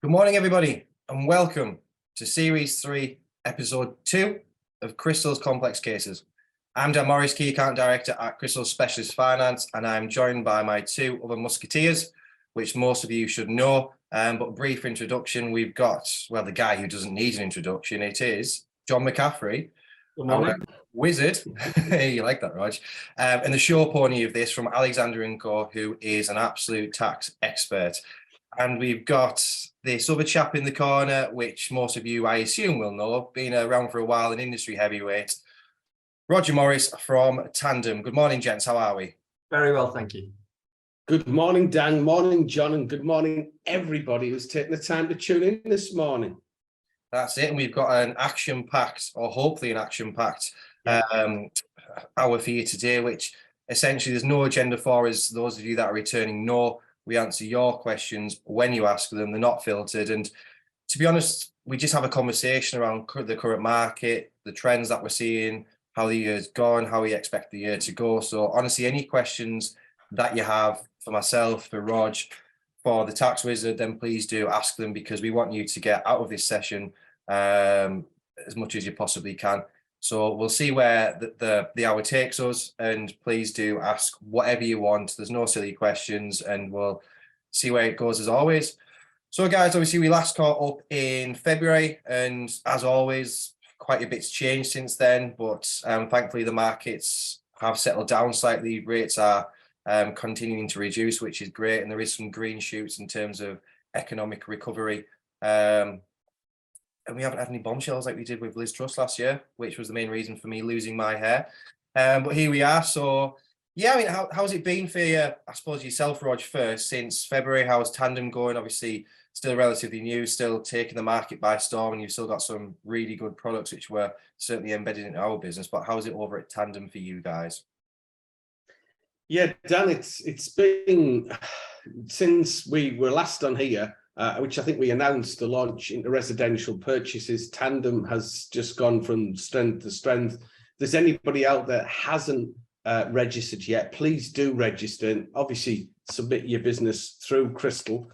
Good morning, everybody, and welcome to Series 3, Episode 2 of Crystal's Complex Cases. I'm Dan Morris, Key Account Director at Crystal Specialist Finance, and I'm joined by my two other musketeers, which most of you should know. But brief introduction, we've got, well, the guy who doesn't need an introduction. It is John McCaffrey, our wizard. You like that, Rog? And the show pony of this from Alexander & Co, who is an absolute tax expert. And we've got this other chap in the corner, which most of you, I assume, will know, been around for a while, an industry heavyweight, Roger Morris from Tandem. Good morning, gents. How are we? Very well, thank you. Good morning, Dan. Morning, John. And good morning, everybody who's taken the time to tune in this morning. That's it. And we've got an action-packed, or hopefully an action-packed hour for you today, which essentially there's no agenda for us. Those of you that are returning know we answer your questions when you ask them. They're not filtered. And to be honest, we just have a conversation around the current market, the trends that we're seeing, how the year's gone, how we expect the year to go. So honestly, any questions that you have for myself, for Rog, for the tax wizard, then please do ask them, because we want you to get out of this session as much as you possibly can. So we'll see where the hour takes us, and please do ask whatever you want. There's no silly questions, and we'll see where it goes as always. So guys, obviously we last caught up in February, and as always, quite a bit's changed since then, but thankfully the markets have settled down slightly. Rates are continuing to reduce, which is great, and there is some green shoots in terms of economic recovery. And we haven't had any bombshells like we did with Liz Truss last year, which was the main reason for me losing my hair. But here we are. So yeah, I mean, how's it been for you, I suppose yourself, Rog, first, since February? How's Tandem going? Obviously still relatively new, still taking the market by storm, and you've still got some really good products which were certainly embedded in our business. But how's it over at Tandem for you guys? Yeah, Dan, it's been since we were last on here, which I think we announced the launch into residential purchases. Tandem has just gone from strength to strength. If there's anybody out there that hasn't registered yet, please do register, and obviously submit your business through Crystal.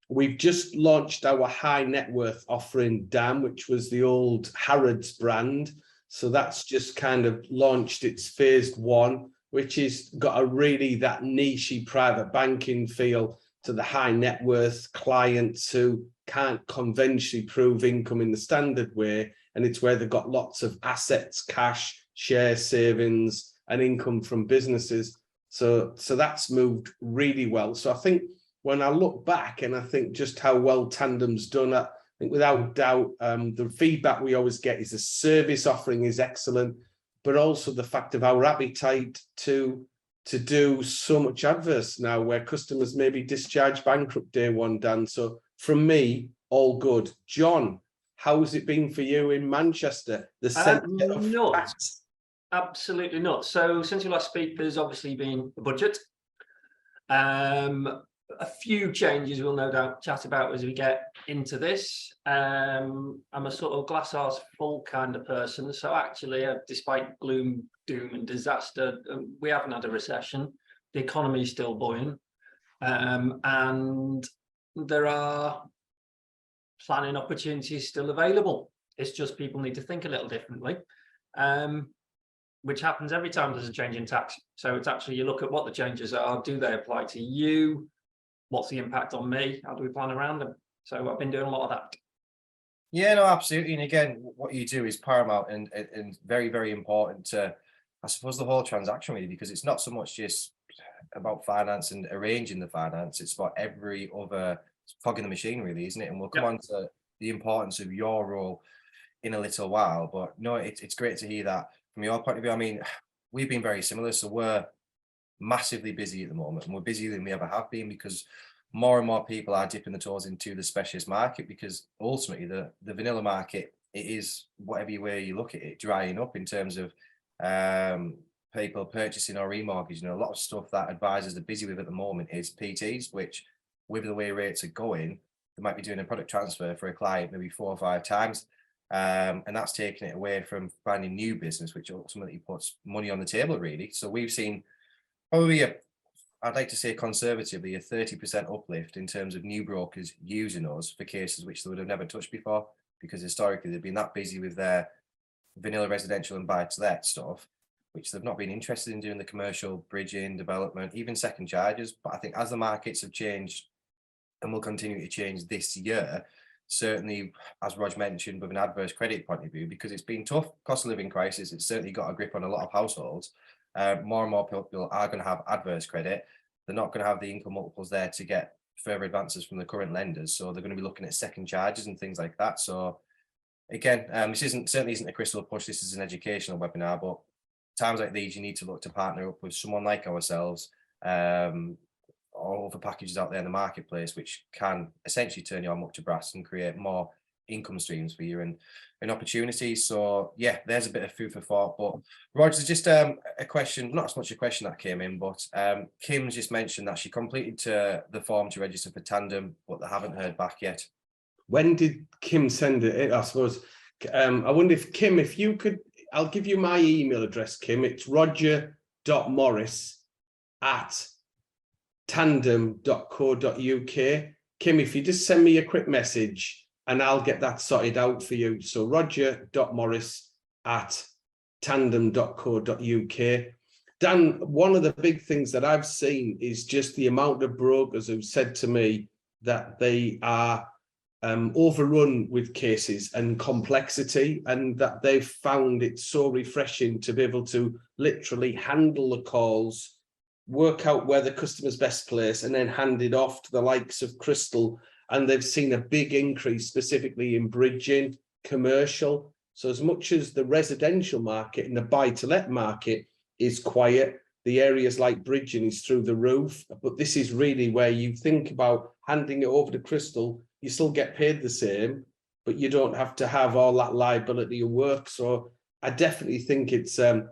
We've just launched our high net worth offering, Dan, which was the old Harrods brand. So that's just kind of launched its phase one, which is got a really that nichey private banking feel to the high net worth clients who can't conventionally prove income in the standard way. And it's where they've got lots of assets, cash, share savings, and income from businesses. So that's moved really well. So I think when I look back and I think just how well Tandem's done, I think without doubt, the feedback we always get is the service offering is excellent, but also the fact of our appetite to do so much adverse now, where customers maybe discharge bankrupt day one, Dan. So from me, all good. John, how's it been for you in Manchester? The centre of nuts. Absolutely not. So since you last speak, there's obviously been a budget. A few changes we'll no doubt chat about as we get into this. I'm a sort of glass half full kind of person. So actually, despite gloom, doom and disaster, we haven't had a recession. The economy is still buoyant. And there are planning opportunities still available. It's just people need to think a little differently, which happens every time there's a change in tax. So it's actually, you look at what the changes are. Do they apply to you? What's the impact on me? How do we plan around them? So I've been doing a lot of that. Yeah, no, absolutely. And again, what you do is paramount and very, very important to, I suppose, the whole transaction, really, because it's not so much just about finance and arranging the finance. It's about every other cog in the machine, really, isn't it? And we'll come on to the importance of your role in a little while. But no, it's great to hear that from your point of view. I mean, we've been very similar. So we're massively busy at the moment, and we're busier than we ever have been, because more and more people are dipping the toes into the specialist market, because ultimately the vanilla market, it is, whatever way you look at it, drying up in terms of people purchasing or remortgaging. A lot of stuff that advisors are busy with at the moment is PTs, which, with the way rates are going, they might be doing a product transfer for a client maybe 4 or 5 times, and that's taking it away from finding new business, which ultimately puts money on the table, really. So we've seen probably I'd like to say conservatively a 30% uplift in terms of new brokers using us for cases which they would have never touched before, because historically they've been that busy with their vanilla residential and buy-to-let stuff, which they've not been interested in doing the commercial bridging, development, even second charges. But I think as the markets have changed and will continue to change this year, certainly, as Rog mentioned, with an adverse credit point of view, because it's been tough, cost of living crisis, it's certainly got a grip on a lot of households. More and more people are going to have adverse credit. They're not going to have the income multiples there to get further advances from the current lenders. So they're going to be looking at second charges and things like that. So again, this certainly isn't a crystal push. This is an educational webinar, but times like these, you need to look to partner up with someone like ourselves, or other packages out there in the marketplace, which can essentially turn your muck to brass and create more income streams for you and opportunities. So yeah, there's a bit of food for thought. But Roger, just a question, not as much a question that came in, but Kim's just mentioned that she completed the form to register for Tandem, but they haven't heard back yet. When did Kim send it? I suppose I wonder if Kim, if you could, I'll give you my email address, Kim. It's roger.morris@tandem.co.uk. Kim, if you just send me a quick message and I'll get that sorted out for you. So roger.morris@tandem.co.uk. Dan, one of the big things that I've seen is just the amount of brokers who've said to me that they are overrun with cases and complexity, and that they've found it so refreshing to be able to literally handle the calls, work out where the customer's best place, and then hand it off to the likes of Crystal. And they've seen a big increase specifically in bridging, commercial. So as much as the residential market and the buy-to-let market is quiet, the areas like bridging is through the roof. But this is really where you think about handing it over to Crystal. You still get paid the same, but you don't have to have all that liability of work. So I definitely think it's a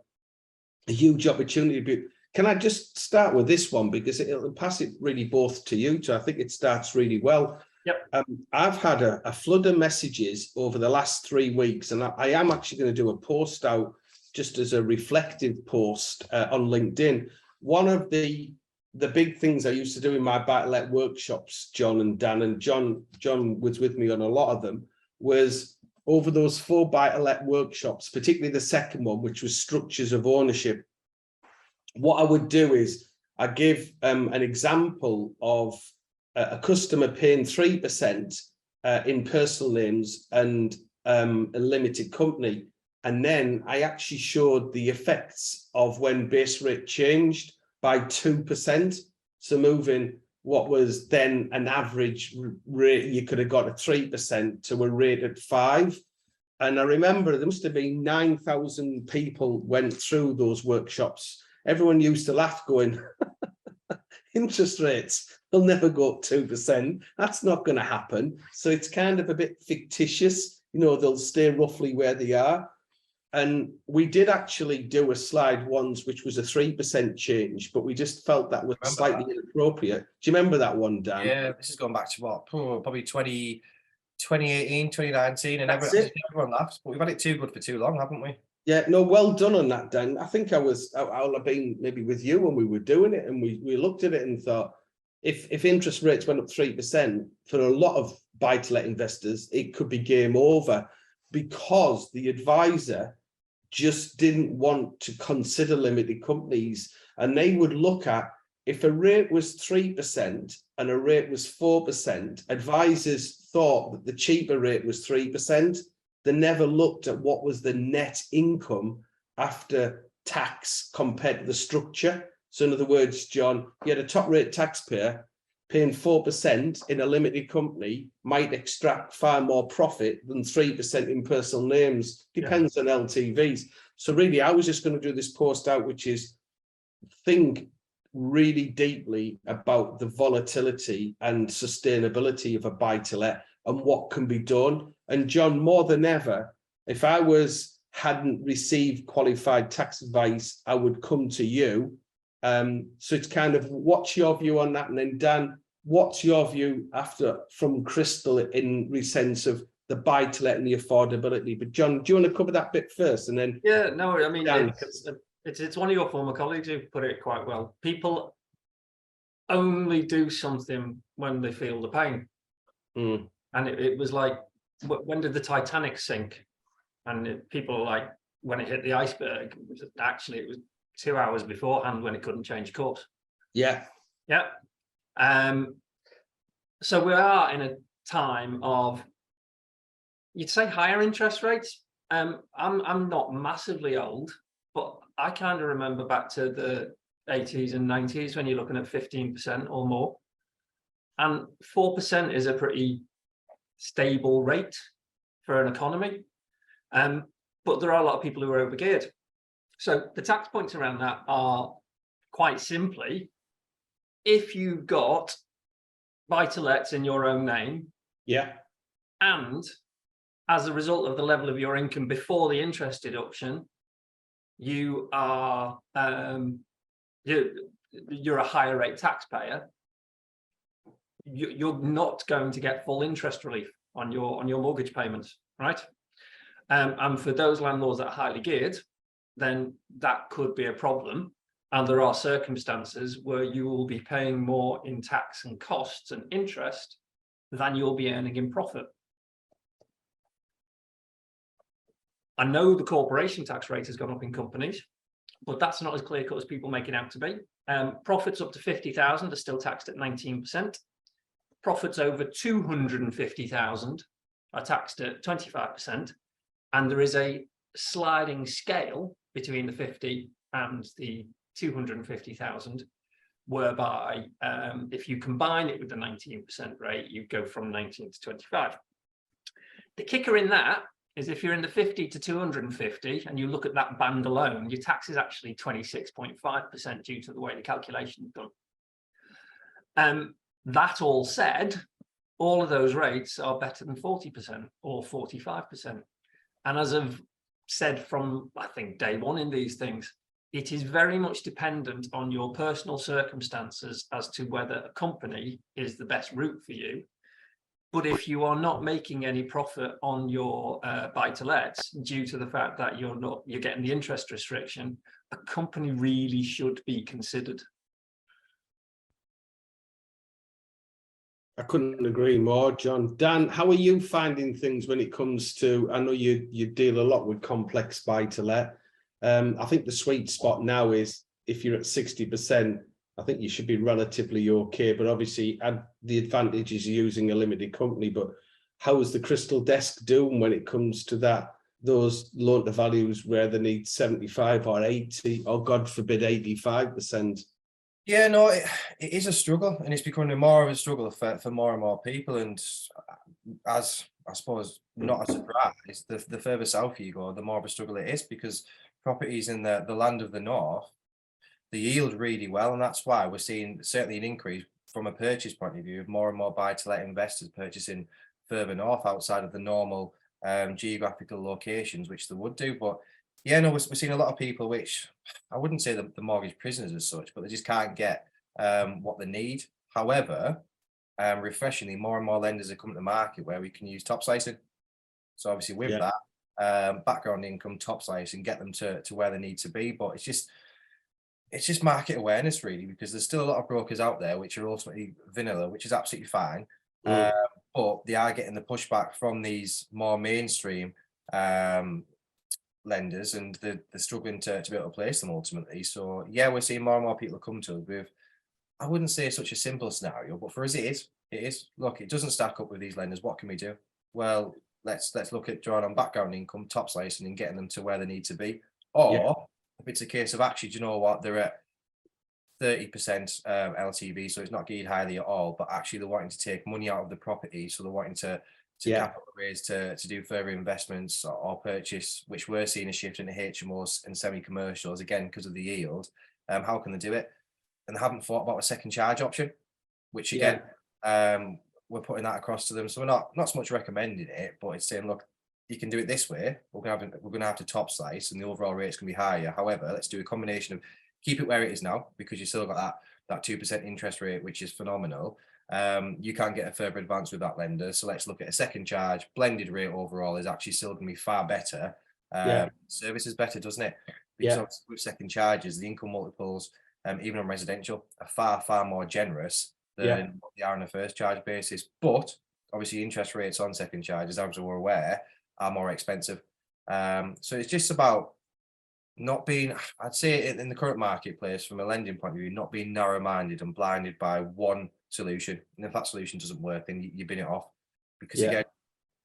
huge opportunity. But can I just start with this one, because it'll pass it really both to you two. I think it starts really well. Yep. I've had a flood of messages over the last 3 weeks, and I am actually going to do a post out just as a reflective post on LinkedIn. One of the big things I used to do in my buy-to-let workshops, John and Dan, and John was with me on a lot of them, was over those 4 buy-to-let workshops, particularly the second one, which was structures of ownership. What I would do is I give an example of a customer paying 3% in personal names and a limited company. And then I actually showed the effects of when base rate changed by 2%. So moving what was then an average rate, you could have got a 3% to a rate at 5%. And I remember there must have been 9,000 people went through those workshops. Everyone used to laugh going, interest rates, they'll never go up 2%. That's not going to happen. So it's kind of a bit fictitious. You know, they'll stay roughly where they are. And we did actually do a slide once, which was a 3% change, but we just felt that was slightly inappropriate. Do you remember that one, Dan? Yeah, this is going back to what? Probably 2018, 2019, and everyone laughs, but we've had it too good for too long, haven't we? Yeah, no, well done on that, Dan. I think I'll have been maybe with you when we were doing it, and we looked at it and thought, if interest rates went up 3%, for a lot of buy-to-let investors, it could be game over, because the advisor just didn't want to consider limited companies. And they would look at, if a rate was 3% and a rate was 4%, advisors thought that the cheaper rate was 3%. They never looked at what was the net income after tax compared to the structure. So in other words, John, you had a top rate taxpayer paying 4% in a limited company might extract far more profit than 3% in personal names. Depends on LTVs. So really, I was just going to do this post out, which is think really deeply about the volatility and sustainability of a buy-to-let and what can be done. And John, more than ever, if I hadn't received qualified tax advice, I would come to you. So it's kind of, what's your view on that? And then Dan, what's your view from Crystal in the sense of the buy-to-let and the affordability? But John, do you want to cover that bit first? And then I mean, it's one of your former colleagues who put it quite well. People only do something when they feel the pain. Mm. And it was like, when did the Titanic sink? And people are like, when it hit the iceberg, it was 2 hours beforehand when it couldn't change course. Yeah. Yeah. So we are in a time of, you'd say, higher interest rates. I'm not massively old, but I kind of remember back to the 80s and 90s when you're looking at 15% or more. And 4% is a pretty stable rate for an economy. But there are a lot of people who are overgeared. So the tax points around that are quite simply, if you've got buy-to-lets in your own name, Yeah. and as a result of the level of your income before the interest deduction, you are you're a higher rate taxpayer, you're not going to get full interest relief on your mortgage payments, right? And for those landlords that are highly geared, then that could be a problem. And there are circumstances where you will be paying more in tax and costs and interest than you'll be earning in profit. I know the corporation tax rate has gone up in companies, but that's not as clear cut as people make it out to be. Profits up to 50,000 are still taxed at 19%. Profits over 250,000 are taxed at 25%. And there is a sliding scale between the 50 and the 250,000, whereby if you combine it with the 19% rate, you go from 19 to 25. The kicker in that is if you're in the 50 to 250 and you look at that band alone, your tax is actually 26.5% due to the way the calculation is done. That all said, all of those rates are better than 40% or 45%. And as I've said from, I think, day one in these things, it is very much dependent on your personal circumstances as to whether a company is the best route for you. But if you are not making any profit on your buy-to-lets due to the fact that you're getting the interest restriction, a company really should be considered. I couldn't agree more, John. Dan, how are you finding things when it comes to, I know you deal a lot with complex buy-to-let. I think the sweet spot now is if you're at 60%, I think you should be relatively okay, but obviously add the advantages of using a limited company. But how is the Crystal Desk doing when it comes to that, those loan to values where they need 75 or 80 or God forbid 85%? Yeah, no, it is a struggle, and it's becoming more of a struggle for more and more people. And as I suppose, not a surprise, the further south you go, the more of a struggle it is, because properties in the land of the north, they yield really well, and that's why we're seeing certainly an increase from a purchase point of view of more and more buy-to-let investors purchasing further north outside of the normal geographical locations, which they would do. But yeah, no, we're seeing a lot of people, which I wouldn't say the mortgage prisoners as such, but they just can't get what they need. However, refreshingly, more and more lenders are coming to market where we can use top slicing. So obviously with that, background income, top slicing, get them to where they need to be. But it's just market awareness really, because there's still a lot of brokers out there which are ultimately vanilla, which is absolutely fine. But they are getting the pushback from these more mainstream lenders, and they're struggling to be able to place them ultimately. So yeah, we're seeing more and more people come to us with, I wouldn't say such a simple scenario, but for us it is. Look, it doesn't stack up with these lenders. What can we do? Well, let's look at drawing on background income, top slicing, and getting them to where they need to be. Or if it's a case of actually, do you know what, they're at 30% LTV, so it's not geared highly at all, but actually they're wanting to take money out of the property, so they're wanting to capital raise to do further investments or purchase, which we're seeing a shift into HMOs and semi-commercials again because of the yield. How can they do it? And they haven't thought about a second charge option, which again, we're putting that across to them. So we're not so much recommending it, but it's saying, look, you can do it this way. We're gonna have to top slice, and the overall rate's gonna be higher. However, let's do a combination of keep it where it is now, because you still got that 2% interest rate, which is phenomenal. You can't get a further advance with that lender. So let's look at a second charge. Blended rate overall is actually still going to be far better. Service is better, doesn't it? Because with second charges, the income multiples even on residential, are far more generous than Yeah. what they are on a first charge basis. But obviously interest rates on second charges, as we're aware, are more expensive. So it's just about not being, I'd say in the current marketplace, from a lending point of view, not being narrow-minded and blinded by one solution. And if that solution doesn't work, then you bin it off. Because Yeah. again,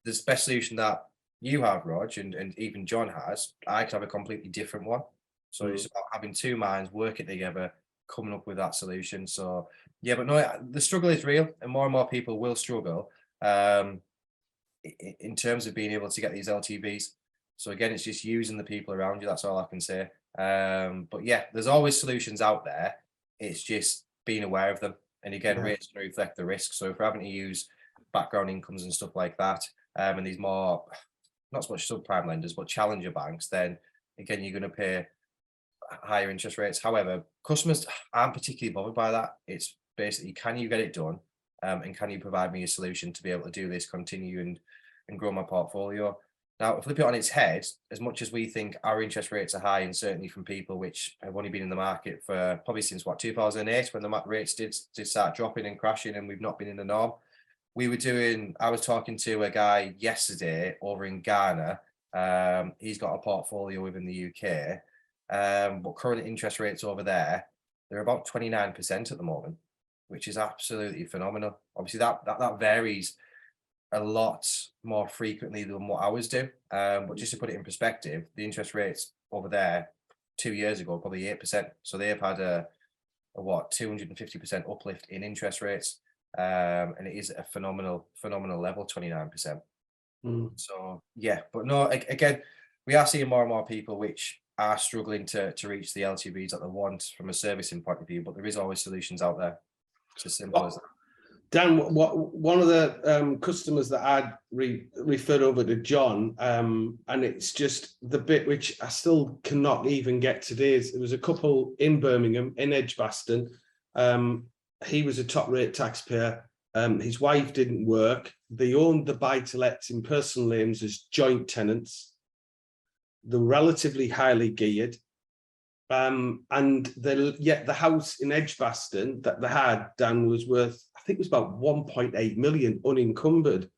the best solution that you have, Rog, and even John has, I could have a completely different one. So it's about having two minds working together, coming up with that solution. So yeah, but no, the struggle is real, and more people will struggle in terms of being able to get these LTVs. So again, it's just using the people around you. That's all I can say. But yeah, there's always solutions out there. It's just being aware of them. And again, Yeah. rates can reflect the risk. So if we're having to use background incomes and stuff like that, and these more, not so much subprime lenders, but challenger banks, then again, you're going to pay higher interest rates. However, customers aren't particularly bothered by that. It's basically, can you get it done? And can you provide me a solution to be able to do this, continue and grow my portfolio? Now, flip it on its head, as much as we think our interest rates are high, and certainly from people which have only been in the market for probably since 2008, when the rates did start dropping and crashing, and we've not been in the norm. I was talking to a guy yesterday over in Ghana. He's got a portfolio within the UK, but current interest rates over there, they're about 29% at the moment, which is absolutely phenomenal. Obviously, that varies a lot more frequently than what ours do. But just to put it in perspective, the interest rates over there 2 years ago, probably 8%. So they've had a 250% uplift in interest rates. And it is a phenomenal level, 29%. So yeah, but no, again, we are seeing more and more people which are struggling to reach the LTVs that they want from a servicing point of view, but there is always solutions out there. It's as simple as that. Dan, one of the customers that I'd referred over to John, and it's just the bit which I still cannot even get today. Is there was a couple in Birmingham, in Edgbaston. He was a top rate taxpayer. His wife didn't work. They owned the buy-to-lets in personal names as joint tenants. They're relatively highly geared. And the house in Edgbaston that they had, Dan, was worth, I think it was about 1.8 million unencumbered.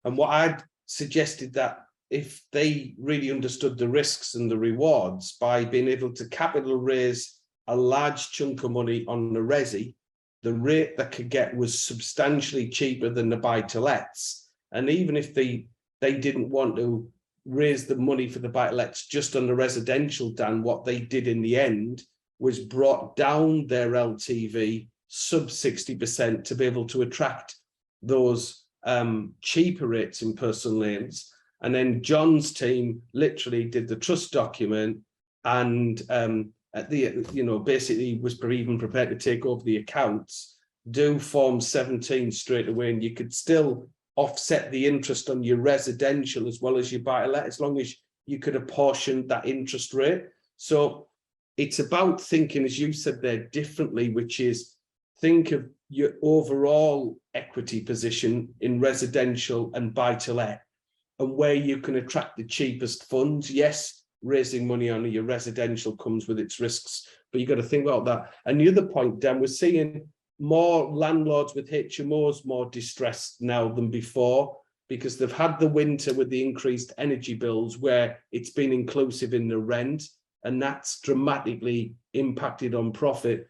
And what I'd suggested that if they really understood the risks and the rewards by being able to capital raise a large chunk of money on the resi, the rate they could get was substantially cheaper than the buy-to-lets. And even if they didn't want to raise the money for the buy-to-lets just on the residential, Dan, what they did in the end was brought down their LTV sub 60% to be able to attract those cheaper rates in personal names. And then John's team literally did the trust document and basically was even prepared to take over the accounts, do Form 17 straight away, and you could still offset the interest on your residential as well as your buy-to-let, as long as you could apportion that interest rate. So it's about thinking, as you said there, differently, which is think of your overall equity position in residential and buy-to-let and where you can attract the cheapest funds. Yes, raising money on your residential comes with its risks, but you've got to think about that. And the other point, Dan, we're seeing more landlords with HMOs more distressed now than before, because they've had the winter with the increased energy bills where it's been inclusive in the rent, and that's dramatically impacted on profit.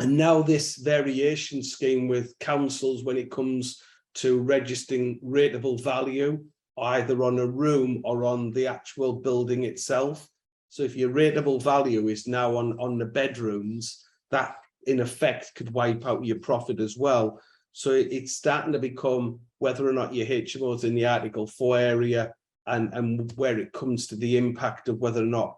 And now this variation scheme with councils when it comes to registering rateable value, either on a room or on the actual building itself. So if your rateable value is now on the bedrooms, that in effect could wipe out your profit as well. So it's starting to become whether or not your HMOs in the Article 4 area and where it comes to the impact of whether or not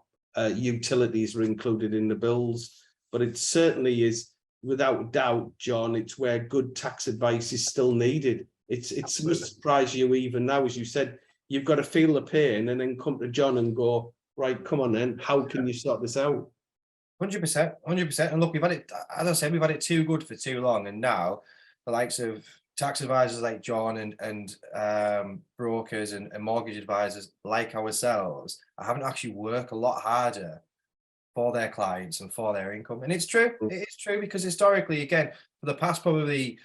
utilities are included in the bills. But it certainly is, without doubt, John, it's where good tax advice is still needed. It's going to surprise you even now, as you said, you've got to feel the pain and then come to John and go, right, come on then, how can you sort this out? 100%. And look, we've had it, as I said, we've had it too good for too long. And now the likes of tax advisors like John and brokers and mortgage advisors like ourselves are having to actually work a lot harder for their clients and for their income. And it's true. It is true, because historically, again, for the past probably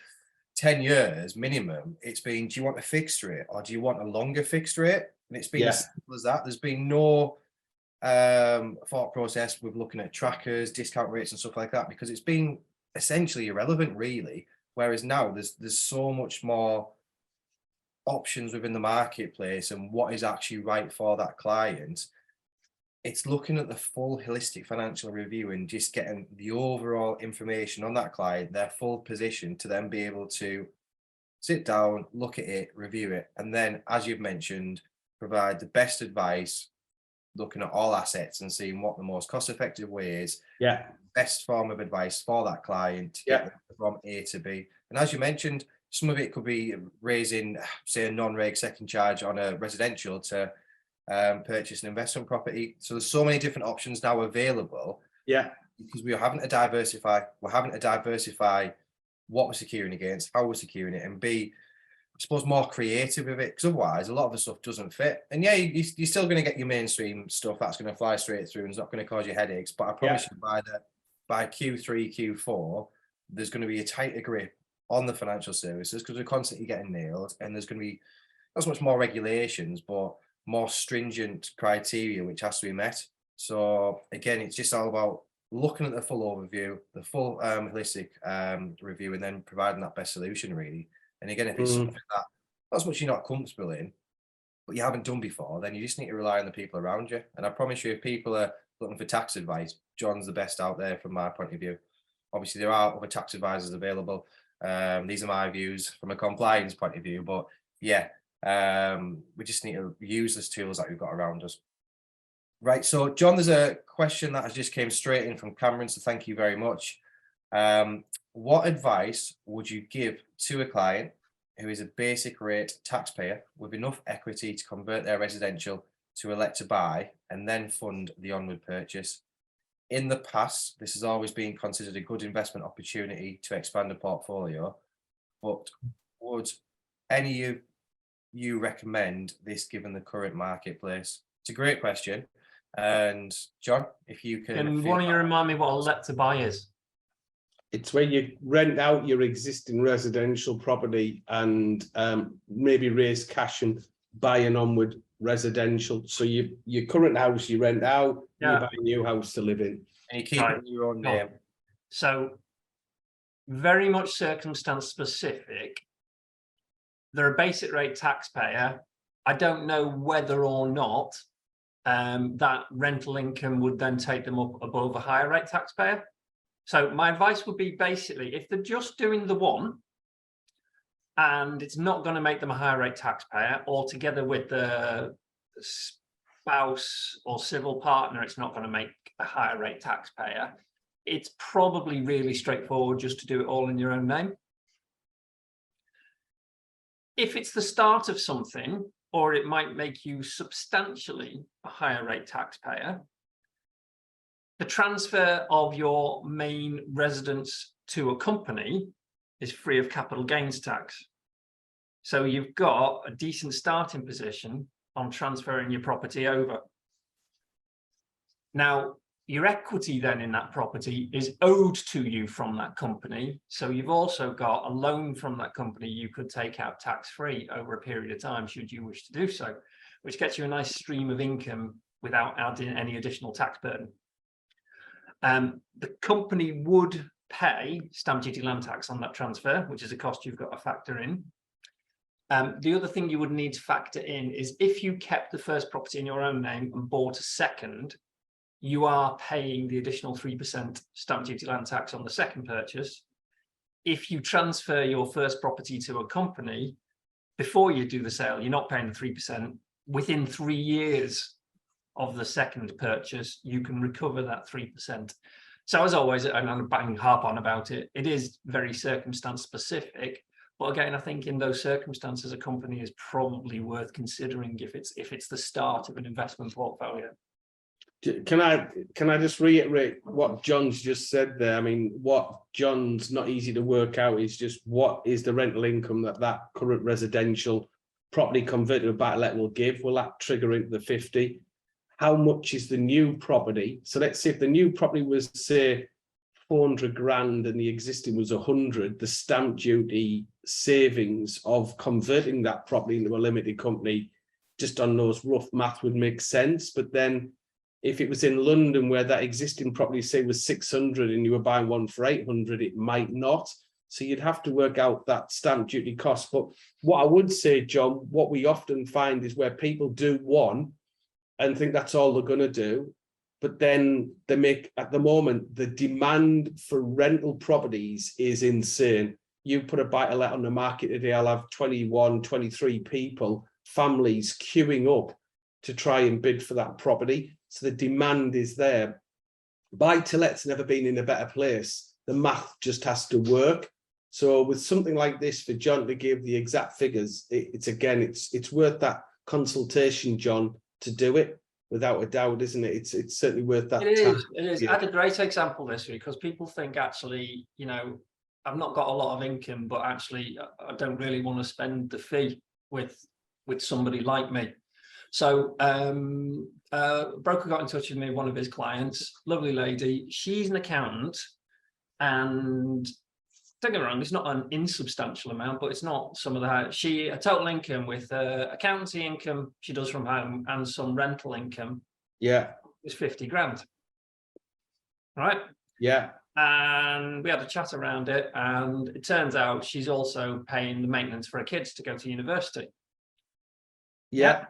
10 years minimum, it's been, do you want a fixed rate or do you want a longer fixed rate? And it's been as simple as that. There's been no thought process with looking at trackers, discount rates and stuff like that, because it's been essentially irrelevant, really. Whereas now there's so much more options within the marketplace and what is actually right for that client. It's looking at the full holistic financial review and just getting the overall information on that client, their full position, to then be able to sit down, look at it, review it, and then, as you've mentioned, provide the best advice, looking at all assets and seeing what the most cost-effective way is, best form of advice for that client to get them from A to B. And as you mentioned, some of it could be raising, say, a non-reg second charge on a residential to purchase an investment property. So there's so many different options now available. Because we're having to diversify. We're having to diversify what we're securing against, how we're securing it, and be, I suppose, more creative with it. Because otherwise, a lot of the stuff doesn't fit. And yeah, you're still going to get your mainstream stuff that's going to fly straight through and it's not going to cause you headaches. But I promise you, by Q3, Q4, there's going to be a tighter grip on the financial services, because we're constantly getting nailed, and there's going to be not so much more regulations, but more stringent criteria which has to be met. So again, it's just all about looking at the full overview, the full holistic review, and then providing that best solution, really. And again, if it's something that not so much you're not comfortable in, but you haven't done before, then you just need to rely on the people around you. And I promise you, if people are looking for tax advice, John's the best out there from my point of view. Obviously, there are other tax advisors available. These are my views from a compliance point of view, but yeah, we just need to use those tools that we've got around us. Right, so John, there's a question that has just came straight in from Cameron, so thank you very much. What advice would you give to a client who is a basic rate taxpayer with enough equity to convert their residential to a let to buy and then fund the onward purchase? In the past, this has always been considered a good investment opportunity to expand a portfolio, but would any of you recommend this given the current marketplace? It's a great question. And John, if you can... And why don't you remind me what a let to buy is? It's where you rent out your existing residential property and maybe raise cash and buy an onward residential. So your current house you rent out, you buy a new house to live in. And you keep it in your own name. So very much circumstance specific. They're a basic rate taxpayer. I don't know whether or not that rental income would then take them up above a higher rate taxpayer. So my advice would be, basically, if they're just doing the one and it's not going to make them a higher rate taxpayer, or together with the spouse or civil partner, it's not going to make a higher rate taxpayer, it's probably really straightforward just to do it all in your own name. If it's the start of something, or it might make you substantially a higher rate taxpayer, the transfer of your main residence to a company is free of capital gains tax. So you've got a decent starting position on transferring your property over. Now, your equity then in that property is owed to you from that company. So you've also got a loan from that company you could take out tax-free over a period of time, should you wish to do so, which gets you a nice stream of income without adding any additional tax burden. The company would pay stamp duty land tax on that transfer, which is a cost you've got to factor in. The other thing you would need to factor in is if you kept the first property in your own name and bought a second, you are paying the additional 3% stamp duty land tax on the second purchase. If you transfer your first property to a company, before you do the sale, you're not paying the 3%. Within 3 years of the second purchase, you can recover that 3%. So as always, and I'm bang harp on about it, it is very circumstance specific. But again, I think in those circumstances, a company is probably worth considering if it's the start of an investment portfolio. Can I just reiterate what John's just said there? I mean, what John's not easy to work out is just what is the rental income that current residential property converted to a buy-to-let will give? Will that trigger into the 50? how much is the new property. So let's say if the new property was, say, 400 grand and the existing was 100, the stamp duty savings of converting that property into a limited company, just on those rough math, would make sense. But then if it was in London where that existing property, say, was 600 and you were buying one for 800, it might not. So you'd have to work out that stamp duty cost. But what I would say, John, what we often find is where people do one and think that's all they're going to do, but then they make, at the moment, the demand for rental properties is insane. You put a buy-to-let on the market today, I'll have 21, 23 people, families queuing up to try and bid for that property. So the demand is there. Buy-to-let's never been in a better place. The math just has to work. So with something like this, for John to give the exact figures, it's worth that consultation, John, to do it, without a doubt, isn't it? It's certainly worth that. It is. It is. Yeah. I had a great example this week, because people think, actually, you know, I've not got a lot of income, but actually I don't really want to spend the fee with somebody like me. So broker got in touch with me, one of his clients, lovely lady. She's an accountant, and don't get me wrong, it's not an insubstantial amount, but it's not some of the, a total income with accountancy income she does from home and some rental income. Yeah. Is 50 grand. Right. Yeah. And we had a chat around it, and it turns out she's also paying the maintenance for her kids to go to university. Yeah.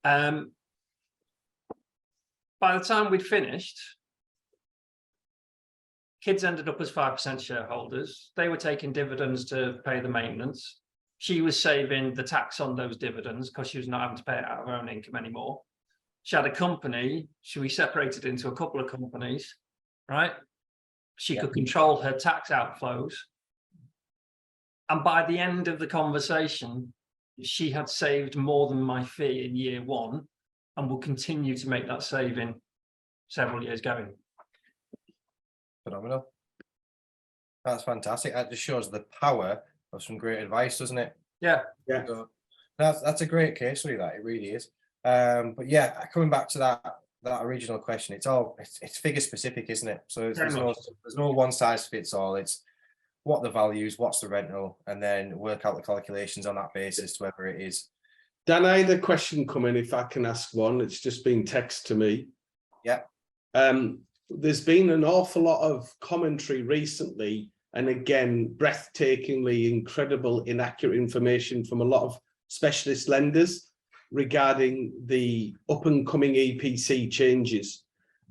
By the time we'd finished, kids ended up as 5% shareholders. They were taking dividends to pay the maintenance. She was saving the tax on those dividends because she was not having to pay it out of her own income anymore. She had a company. We separated into a couple of companies, right? She could control her tax outflows. And by the end of the conversation, she had saved more than my fee in year one, and will continue to make that saving several years going. Phenomenal. That's fantastic. That just shows the power of some great advice, doesn't it? Yeah. Yeah. So that's a great case study, that it really is. But yeah, coming back to that original question, it's figure specific, isn't it? So there's no one size fits all. It's what the values, what's the rental, and then work out the calculations on that basis to whether it is. Dan, I had a question coming, if I can ask one. It's just been text to me. Yeah. There's been an awful lot of commentary recently, and again, breathtakingly incredible, inaccurate information from a lot of specialist lenders regarding the up and coming EPC changes.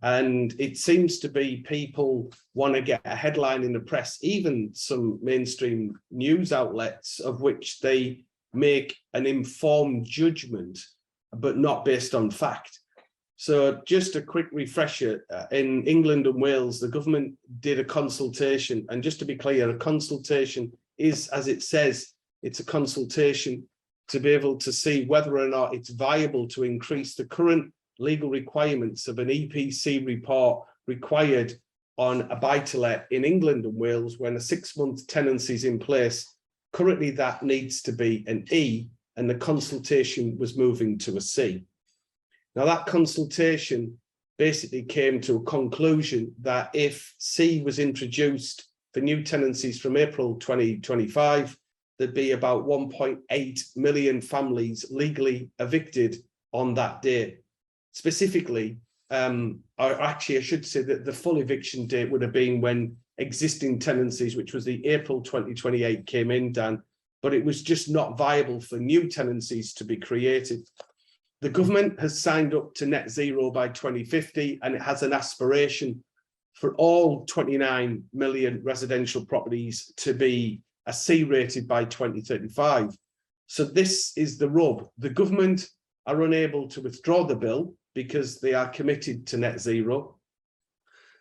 And it seems to be people want to get a headline in the press, even some mainstream news outlets, of which they make an informed judgment, but not based on fact. So just a quick refresher, in England and Wales, the government did a consultation. And just to be clear, a consultation is, as it says, it's a consultation to be able to see whether or not it's viable to increase the current legal requirements of an EPC report required on a buy-to-let in England and Wales when a 6-month tenancy is in place. Currently, that needs to be an E, and the consultation was moving to a C. Now, that consultation basically came to a conclusion that if C was introduced for new tenancies from April 2025, there'd be about 1.8 million families legally evicted on that day. Specifically, or actually, I should say that the full eviction date would have been when existing tenancies, which was the April 2028, came in, Dan, but it was just not viable for new tenancies to be created. The government has signed up to net zero by 2050, and it has an aspiration for all 29 million residential properties to be a C rated by 2035. So this is the rub. The government are unable to withdraw the bill because they are committed to net zero.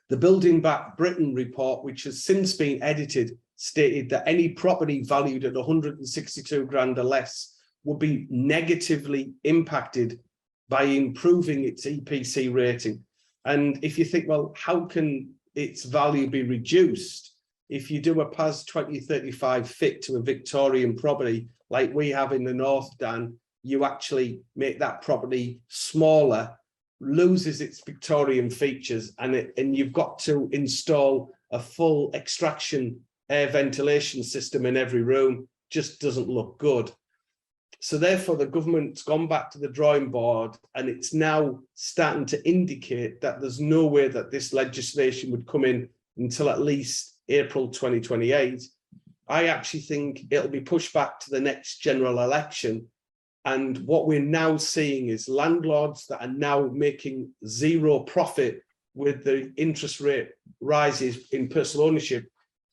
The Building Back Britain report, which has since been edited, stated that any property valued at 162 grand or less will be negatively impacted by improving its EPC rating. And if you think, well, how can its value be reduced? If you do a PAS 2035 fit to a Victorian property like we have in the north, Dan, you actually make that property smaller, loses its Victorian features, and you've got to install a full extraction air ventilation system in every room. Just doesn't look good. So therefore, the government's gone back to the drawing board, and it's now starting to indicate that there's no way that this legislation would come in until at least April 2028. I actually think it'll be pushed back to the next general election. And what we're now seeing is landlords that are now making zero profit with the interest rate rises in personal ownership.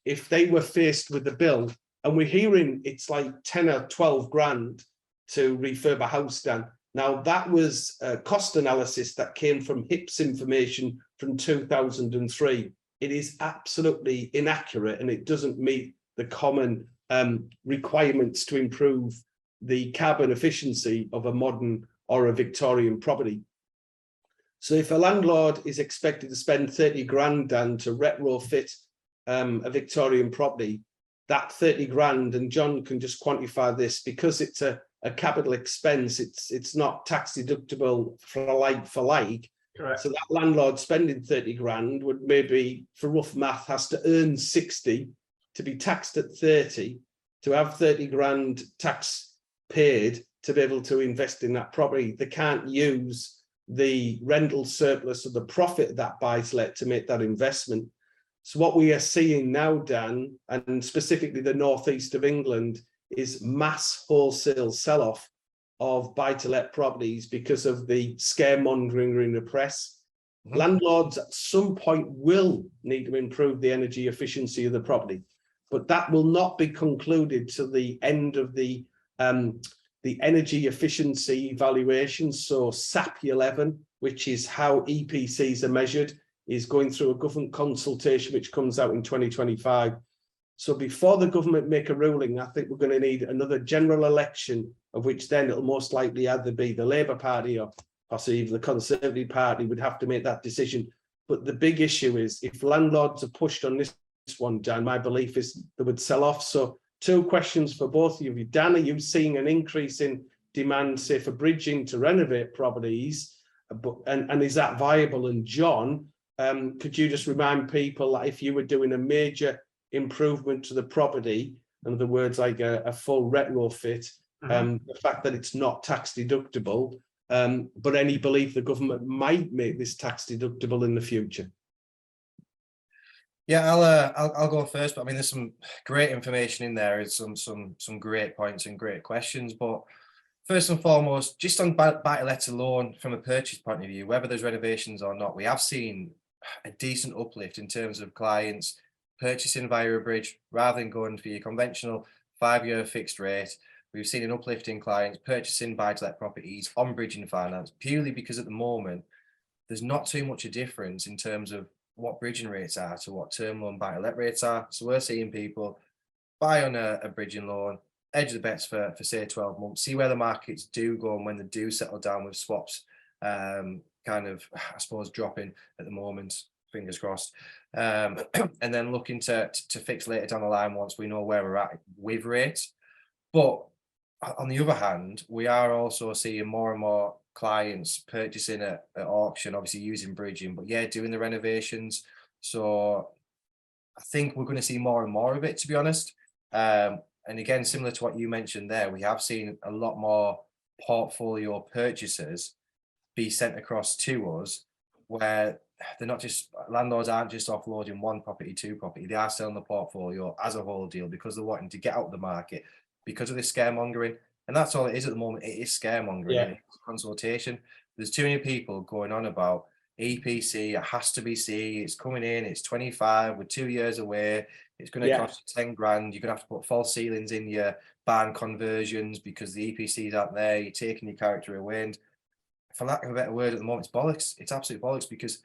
If they were faced with the bill, and we're hearing it's like 10 or 12 grand to refurb a house down. Now, that was a cost analysis that came from HIP's information from 2003. It is absolutely inaccurate, and it doesn't meet the common requirements to improve the carbon efficiency of a modern or a Victorian property. So if a landlord is expected to spend 30 grand down to retrofit a Victorian property, that 30 grand, and John can just quantify this, because it's a capital expense, it's not tax deductible for like. Correct. So that landlord spending 30 grand would maybe, for rough math, has to earn 60 to be taxed at 30, to have 30 grand tax paid to be able to invest in that property. They can't use the rental surplus or the profit of that buy-to-let to make that investment. So what we are seeing now, Dan, and specifically the northeast of England, is mass wholesale sell-off of buy-to-let properties because of the scaremongering in the press. Mm-hmm. Landlords at some point will need to improve the energy efficiency of the property, but that will not be concluded till the end of the energy efficiency evaluation. So SAP 11, which is how EPCs are measured, is going through a government consultation which comes out in 2025. So before the government make a ruling, I think we're going to need another general election, of which then it'll most likely either be the Labour Party or possibly even the Conservative Party would have to make that decision. But the big issue is, if landlords are pushed on this one, Dan, my belief is they would sell off. So two questions for both of you. Dan, are you seeing an increase in demand, say, for bridging to renovate properties? And is that viable? And John, could you just remind people that if you were doing a major improvement to the property, in other words, like a full retrofit, the fact that it's not tax deductible, but any belief the government might make this tax deductible in the future? Yeah, I'll go first. But I mean, there's some great information in there. It's some great points and great questions. But first and foremost, just on buy-to-let alone, from a purchase point of view, whether there's renovations or not, we have seen a decent uplift in terms of clients purchasing via a bridge rather than going for your conventional 5-year fixed rate. We've seen an uplift in clients purchasing buy-to-let properties on bridging finance, purely because at the moment there's not too much a difference in terms of what bridging rates are to what term loan buy-to-let rates are. So we're seeing people buy on a bridging loan, edge the bets for say 12 months, see where the markets do go, and when they do settle down with swaps kind of, I suppose, dropping at the moment, fingers crossed, and then looking to fix later down the line once we know where we're at with rates. But on the other hand, we are also seeing more and more clients purchasing at auction, obviously using bridging, but yeah, doing the renovations. So I think we're going to see more and more of it, to be honest. And again, similar to what you mentioned there, we have seen a lot more portfolio purchases be sent across to us, where they're not just, landlords aren't just offloading one property, two property, they are selling the portfolio as a whole deal because they're wanting to get out of the market because of this scaremongering. And that's all it is at the moment. It is scaremongering. Yeah. It's consultation. There's too many people going on about EPC, it has to be C, it's coming in, it's 25, we're 2 years away, it's going to cost you 10 grand, you're going to have to put false ceilings in your barn conversions because the EPCs aren't there, you're taking your character away. And for lack of a better word, at the moment, it's bollocks. It's absolute bollocks, because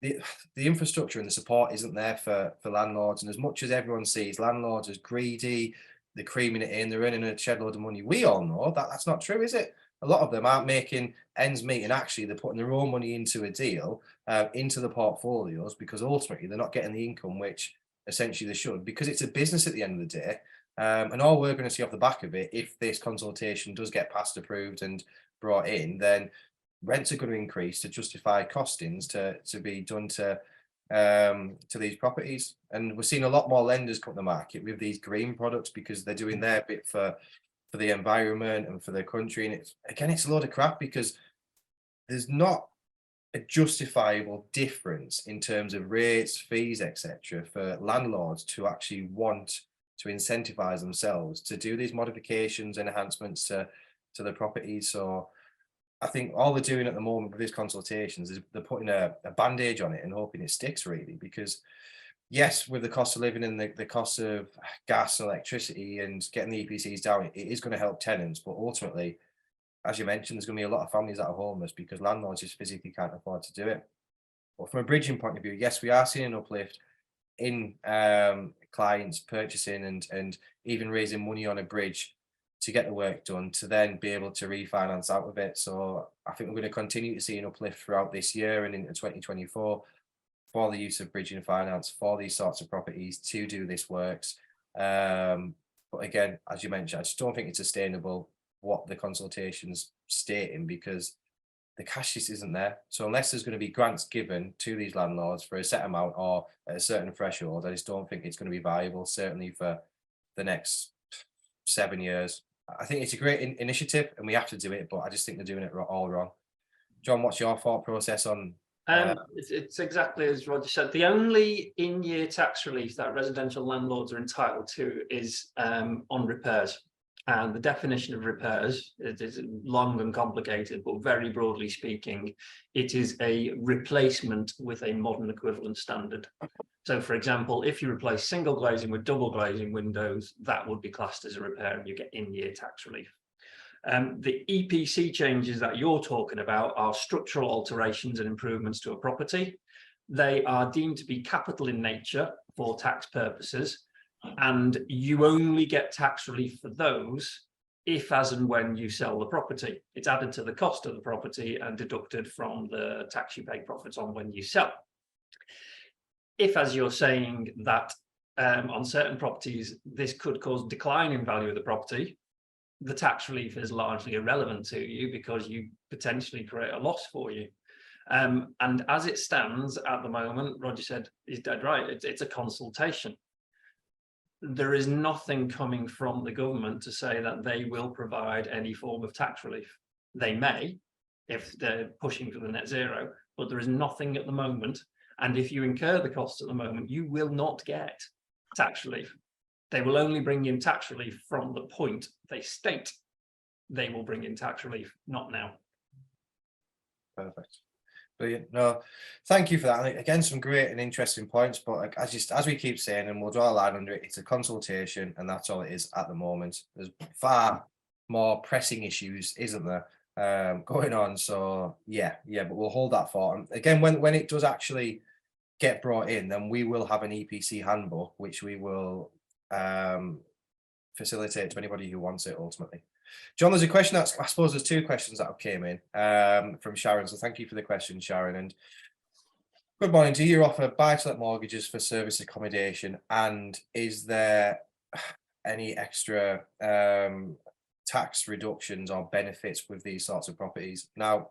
the infrastructure and the support isn't there for landlords. And as much as everyone sees landlords as greedy, they're creaming it in, they're earning a shed load of money, we all know that that's not true, is it? A lot of them aren't making ends meet, and actually they're putting their own money into a deal, into the portfolios, because ultimately they're not getting the income which essentially they should, because it's a business at the end of the day. And all we're going to see off the back of it, if this consultation does get passed, approved and brought in, then rents are going to increase to justify costings to be done to these properties. And we're seeing a lot more lenders come to the market with these green products because they're doing their bit for the environment and for the country. And it's a load of crap because there's not a justifiable difference in terms of rates, fees, etc., for landlords to actually want to incentivize themselves to do these modifications, enhancements to the properties. So I think all they're doing at the moment with these consultations is they're putting a bandage on it and hoping it sticks, really, because yes, with the cost of living and the cost of gas and electricity and getting the EPCs down, it is going to help tenants, but ultimately, as you mentioned, there's going to be a lot of families that are homeless because landlords just physically can't afford to do it. But from a bridging point of view, yes, we are seeing an uplift in clients purchasing and even raising money on a bridge to get the work done to then be able to refinance out of it. So I think we're going to continue to see an uplift throughout this year and into 2024 for the use of bridging finance for these sorts of properties to do this works. But again, as you mentioned, I just don't think it's sustainable what the consultation's stating because the cash just isn't there. So unless there's going to be grants given to these landlords for a set amount or at a certain threshold, I just don't think it's going to be viable, certainly for the next 7 years. I think it's a great initiative and we have to do it, but I just think they're doing it all wrong. John, what's your thought process on? It's exactly as Roger said. The only in-year tax relief that residential landlords are entitled to is on repairs. And the definition of repairs is long and complicated, but very broadly speaking, it is a replacement with a modern equivalent standard. So, for example, if you replace single glazing with double glazing windows, that would be classed as a repair and you get in-year tax relief. The EPC changes that you're talking about are structural alterations and improvements to a property. They are deemed to be capital in nature for tax purposes, and you only get tax relief for those if, as and when you sell the property. It's added to the cost of the property and deducted from the tax you pay profits on when you sell. If, as you're saying, that on certain properties, this could cause decline in value of the property, the tax relief is largely irrelevant to you because you potentially create a loss for you. And as it stands at the moment, Roger said, he's dead right, it's a consultation. There is nothing coming from the government to say that they will provide any form of tax relief. They may, if they're pushing for the net zero, but there is nothing at the moment. And if you incur the costs at the moment, you will not get tax relief. They will only bring in tax relief from the point they state they will bring in tax relief, not now. Perfect. Brilliant. No, thank you for that. Again, some great and interesting points, but as we keep saying, and we'll draw a line under it, it's a consultation and that's all it is at the moment. There's far more pressing issues, isn't there, going on? So yeah, but we'll hold that thought. And again, when it does actually get brought in, then we will have an EPC handbook, which we will facilitate to anybody who wants it ultimately. John, there's a question that's, I suppose there's two questions that have came in from Sharon. So thank you for the question, Sharon. And good morning. Do you offer buy-to-let mortgages for service accommodation? And is there any extra tax reductions or benefits with these sorts of properties? Now,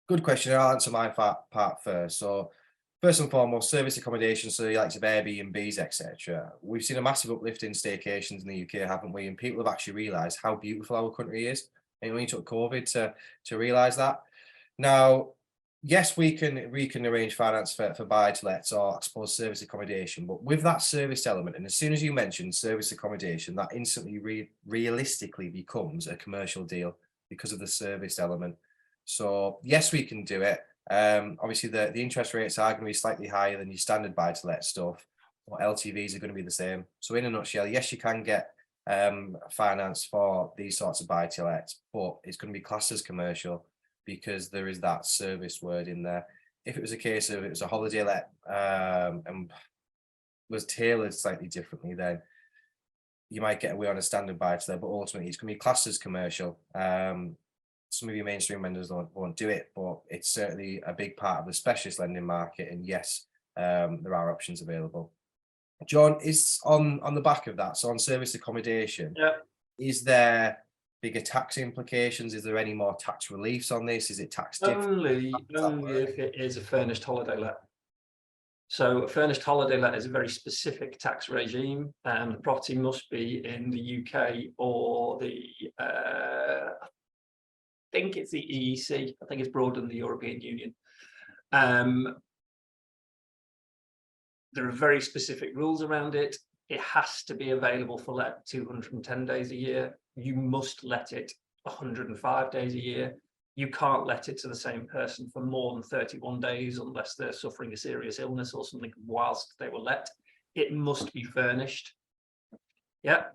good question. I'll answer my part first. So first and foremost, service accommodation, so the likes of Airbnbs, etc. We've seen a massive uplift in staycations in the UK, haven't we? And people have actually realised how beautiful our country is. And it only took COVID to realise that. Now, yes, we can arrange finance for buy-to-lets or I suppose service accommodation, but with that service element, and as soon as you mention service accommodation, that instantly realistically becomes a commercial deal because of the service element. So yes, we can do it. Obviously the interest rates are going to be slightly higher than your standard buy-to-let stuff, but LTVs are going to be the same. So in a nutshell, yes, you can get finance for these sorts of buy-to-lets, but it's going to be classed as commercial because there is that service word in there. If it was a case of it was a holiday let and was tailored slightly differently, then you might get away on a standard buy-to-let, but ultimately it's going to be classed as commercial. Some of your mainstream lenders won't do it, but it's certainly a big part of the specialist lending market. And yes, there are options available. John, is on the back of that, so on service accommodation, Yeah. is there bigger tax implications? Is there any more tax reliefs on this? Is it tax different? Only if it is a furnished holiday let. So a furnished holiday let is a very specific tax regime, and the property must be in the UK or the I think it's the EEC. I think it's broader than the European Union. There are very specific rules around it. It has to be available for let 210 days a year. You must let it 105 days a year. You can't let it to the same person for more than 31 days unless they're suffering a serious illness or something whilst they were let. It must be furnished. Yeah.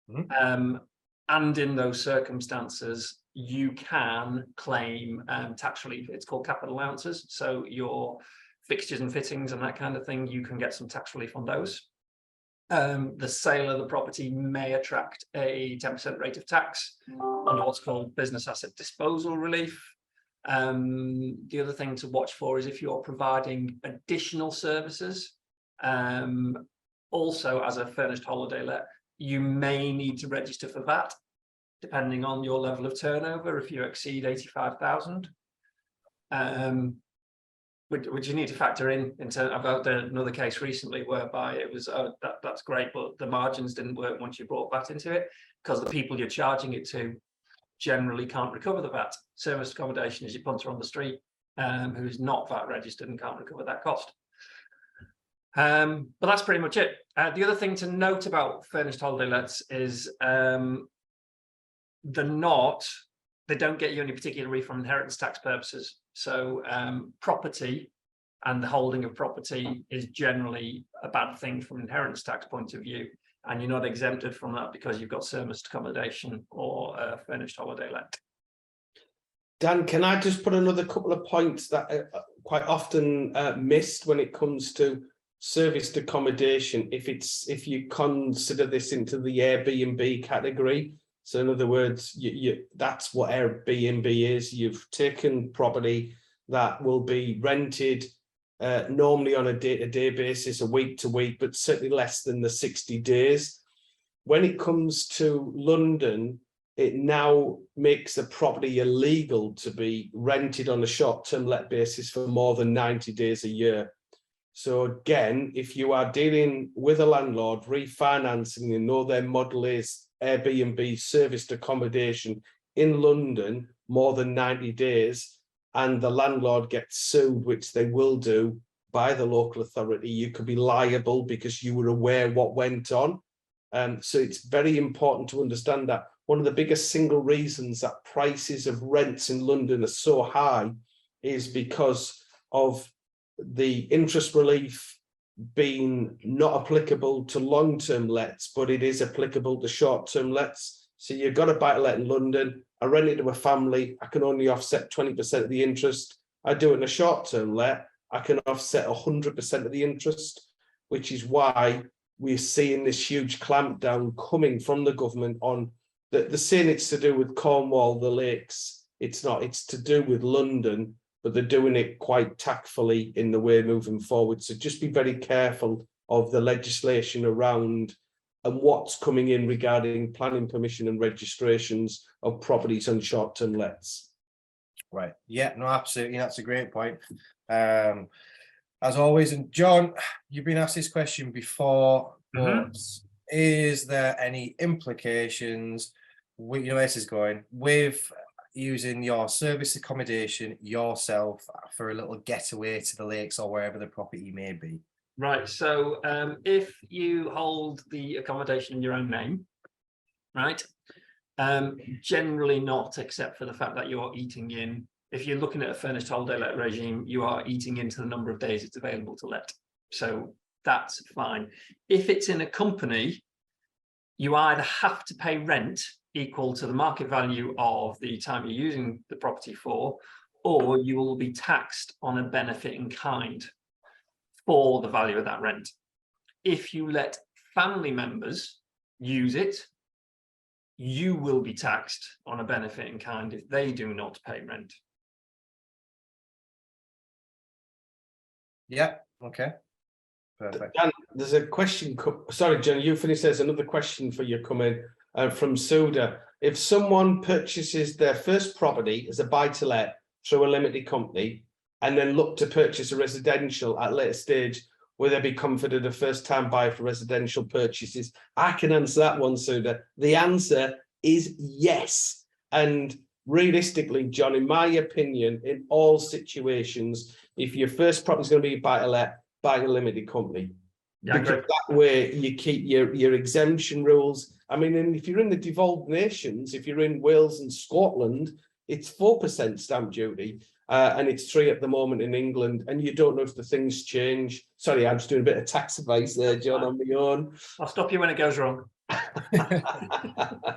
And in those circumstances, you can claim tax relief. It's called capital allowances. So your fixtures and fittings and that kind of thing, you can get some tax relief on those. The sale of the property may attract a 10% rate of tax under what's called business asset disposal relief. The other thing to watch for is if you're providing additional services. Also, as a furnished holiday let, you may need to register for that, depending on your level of turnover, if you exceed 85,000. Which you need to factor in terms. I've had another case recently whereby it was, oh, that's great, but the margins didn't work once you brought VAT into it, because the people you're charging it to generally can't recover the VAT. Service accommodation is your punter on the street who's not VAT registered and can't recover that cost. But that's pretty much it. The other thing to note about furnished holiday lets is they don't get you any particular relief from inheritance tax purposes. So property and the holding of property is generally a bad thing from an inheritance tax point of view. And you're not exempted from that because you've got serviced accommodation or a furnished holiday let. Dan, can I just put another couple of points that are quite often missed when it comes to serviced accommodation, if you consider this into the Airbnb category? So in other words, that's what Airbnb is. You've taken property that will be rented normally on a day-to-day basis, a week-to-week, but certainly less than the 60 days. When it comes to London, it now makes a property illegal to be rented on a short-term let basis for more than 90 days a year. So again, if you are dealing with a landlord, refinancing, you know their model is Airbnb serviced accommodation in London more than 90 days, and the landlord gets sued, which they will do by the local authority, you could be liable because you were aware what went on. So it's very important to understand that one of the biggest single reasons that prices of rents in London are so high is because of the interest relief being not applicable to long-term lets, but it is applicable to short-term lets. So you've got a buy-to-let in London, I rent it to a family, I can only offset 20% of the interest. I do it in a short-term let, I can offset 100% of the interest, which is why we're seeing this huge clampdown coming from the government on the saying it's to do with Cornwall, the lakes. It's not, it's to do with London, but they're doing it quite tactfully in the way moving forward. So just be very careful of the legislation around and what's coming in regarding planning permission and registrations of properties on short-term lets. Right. Yeah, no, absolutely. That's a great point. As always, and John, you've been asked this question before, but is there any implications, you know where this is going, with using your service accommodation yourself for a little getaway to the lakes or wherever the property may be? Right. So if you hold the accommodation in your own name, right, generally not, except for the fact that you're eating in. If you're looking at a furnished holiday let regime, you are eating into the number of days it's available to let. So that's fine. If it's in a company, you either have to pay rent equal to the market value of the time you're using the property for, or you will be taxed on a benefit in kind for the value of that rent. If you let family members use it, you will be taxed on a benefit in kind if they do not pay rent. Yeah, okay. Perfect. Dan, there's a question. Sorry, John, you finish. There's another question for you coming from Suda. If someone purchases their first property as a buy-to-let through a limited company and then look to purchase a residential at a later stage, will they be considered a first-time buyer for residential purchases? I can answer that one, Suda. The answer is yes. And realistically, John, in my opinion, in all situations, if your first property is going to be buy-to-let, buy a limited company. Yeah, because that way you keep your exemption rules. I mean, and if you're in the devolved nations, if you're in Wales and Scotland, it's 4% stamp duty, and it's 3% at the moment in England, and you don't know if the things change. Sorry, I'm just doing a bit of tax advice there, John, on my own. I'll stop you when it goes wrong.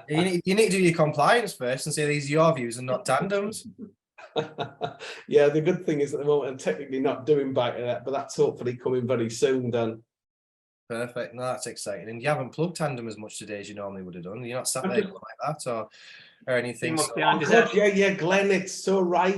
You need to do your compliance first and say these are your views and not Tandem's. Yeah, the good thing is at the moment I'm technically not doing back to that, but that's hopefully coming very soon, Dan. Perfect. No, that's exciting. And you haven't plugged Tandem as much today as you normally would have done. You're not sat there going like that or anything. What's So, behind his God, head? yeah, Glenn, it's so right.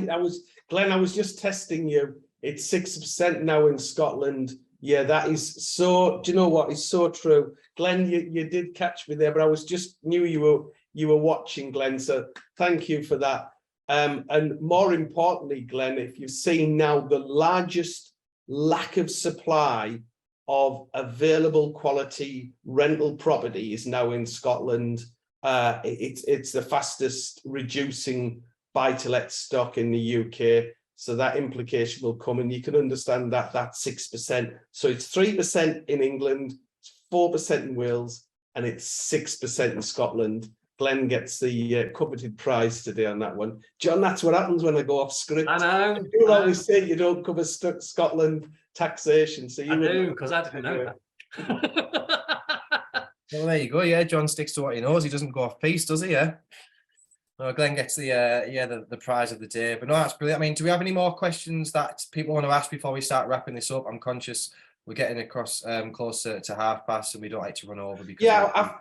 Glenn, I was just testing you. It's 6% now in Scotland. Yeah, that is so. Do you know what? It's so true. Glenn, you did catch me there, but I was just knew you were watching, Glenn. So thank you for that. And more importantly, Glenn, if you've seen now the largest lack of supply of available quality rental property is now in Scotland. It's the fastest reducing buy-to-let stock in the UK. So that implication will come, and you can understand that that's 6%. So it's 3% in England, it's 4% in Wales, and it's 6% in Scotland. Glenn gets the coveted prize today on that one. John, that's what happens when I go off script. I know. You always say you don't cover Scotland taxation. So you I do, because I didn't know that. well, there you go. Yeah, John sticks to what he knows. He doesn't go off piece, does he? Yeah. No, Glenn gets the prize of the day. But no, that's brilliant. I mean, do we have any more questions that people want to ask before we start wrapping this up? I'm conscious we're getting across closer to 1:30, and we don't like to run over. Because yeah, I've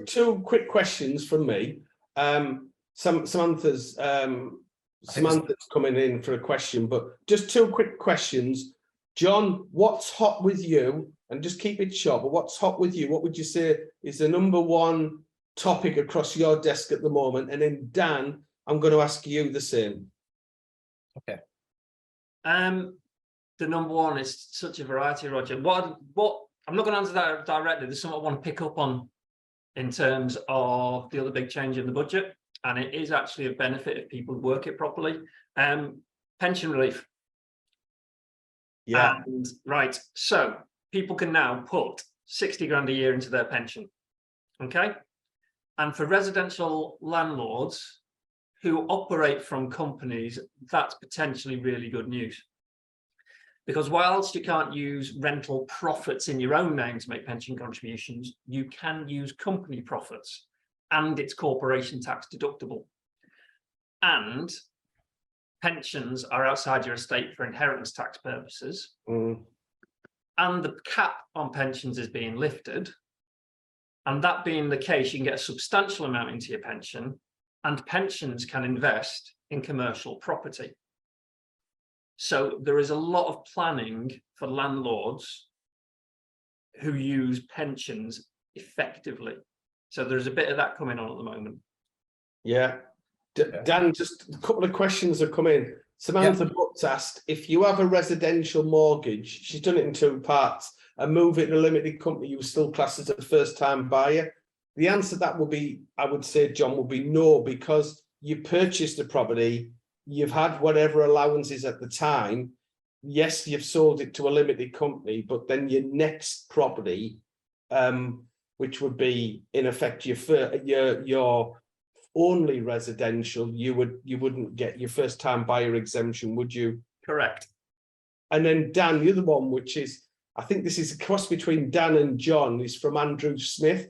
two quick questions from me. Samantha's coming in for a question, but just two quick questions. John, what's hot with you? And just keep it short, but what's hot with you? What would you say is the number one topic across your desk at the moment? And then Dan, I'm going to ask you the same. Okay. The number one is such a variety, Roger. What I'm not going to answer that directly. There's something I want to pick up on in terms of the other big change in the budget, and it is actually a benefit if people work it properly. Pension relief. Yeah. And right, so people can now put 60 grand a year into their pension. Okay. And for residential landlords who operate from companies, that's potentially really good news. Because whilst you can't use rental profits in your own name to make pension contributions, you can use company profits, and it's corporation tax deductible. And pensions are outside your estate for inheritance tax purposes. And the cap on pensions is being lifted. And that being the case, you can get a substantial amount into your pension, and pensions can invest in commercial property. So there is a lot of planning for landlords who use pensions effectively. So there's a bit of that coming on at the moment. Yeah. Dan, just a couple of questions have come in. Samantha Butts asked, if you have a residential mortgage, she's done it in two parts, and move it in a limited company, you still class as a first-time buyer. The answer to that would be, I would say, John, would be no, because you purchased the property, you've had whatever allowances at the time. Yes, you've sold it to a limited company, but then your next property, which would be in effect your only residential, you wouldn't get your first-time buyer exemption, would you? Correct. And then Dan, the other one, which is, I think this is a cross between Dan and John, is from Andrew Smith.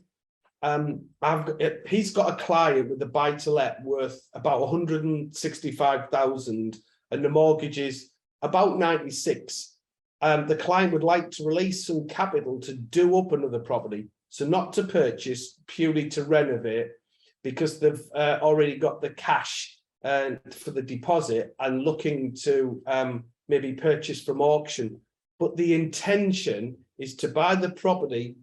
He's got a client with a buy-to-let worth about 165,000, and the mortgage is about 96. The client would like to release some capital to do up another property, so not to purchase, purely to renovate, because they've already got the cash for the deposit and looking to maybe purchase from auction. but the intention is to buy the property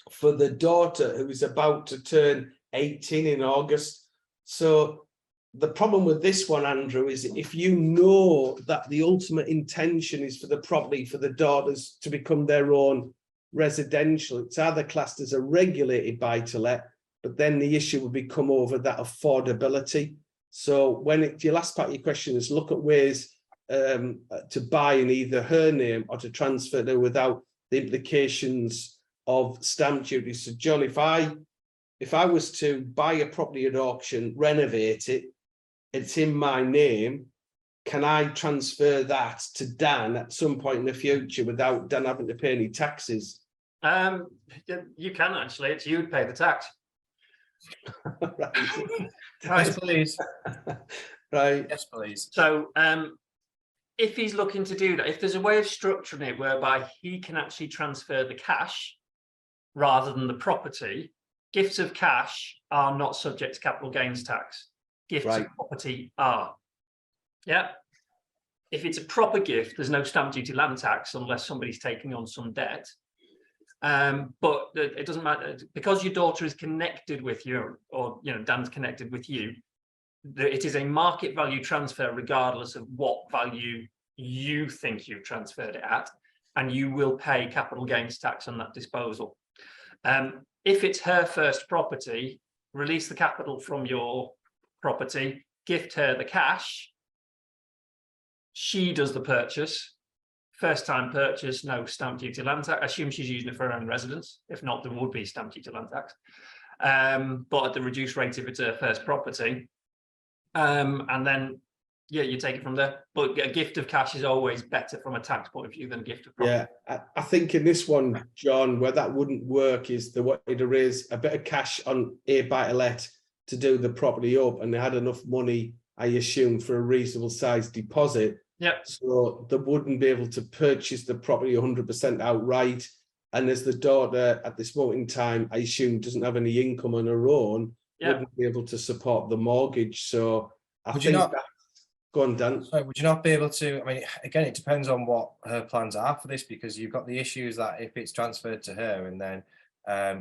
for the daughter who is about to turn 18 in August. So the problem with this one, Andrew, is if you know that the ultimate intention is for the property for the daughters to become their own residential, it's either classed as a regulated buy-to-let, but then the issue will become over that affordability. So when your last part of your question is look at ways to buy in either her name or to transfer her without the implications of stamp duty. So John, if I was to buy a property at auction, renovate it, it's in my name, can I transfer that to Dan at some point in the future without Dan having to pay any taxes? You can actually, it's you who pay the tax. Yes, please. Right. Yes, please. So if he's looking to do that, if there's a way of structuring it whereby he can actually transfer the cash rather than the property, gifts of cash are not subject to capital gains tax. Gifts of property are. Yeah. If it's a proper gift, there's no stamp duty land tax unless somebody's taking on some debt. But it doesn't matter because your daughter is connected with you, or Dan's connected with you. It is a market value transfer regardless of what value you think you've transferred it at, and you will pay capital gains tax on that disposal. If it's her first property, release the capital from your property, gift her the cash. She does the purchase. First time purchase, no stamp duty land tax. I assume she's using it for her own residence. If not, there would be stamp duty land tax. But at the reduced rate if it's her first property. And then, yeah, you take it from there. But a gift of cash is always better from a tax point of view than a gift of property. Yeah, I think in this one, John, where that wouldn't work is they wanted to raise a bit of cash on a buy-to-let to do the property up, and they had enough money, I assume, for a reasonable sized deposit. Yeah. So they wouldn't be able to purchase the property 100% outright. And as the daughter at this moment in time, I assume, doesn't have any income on her own, wouldn't be able to support the mortgage. So I think go on, Dan. Sorry, would you not be able to? I mean, again, it depends on what her plans are for this, because you've got the issues that if it's transferred to her and then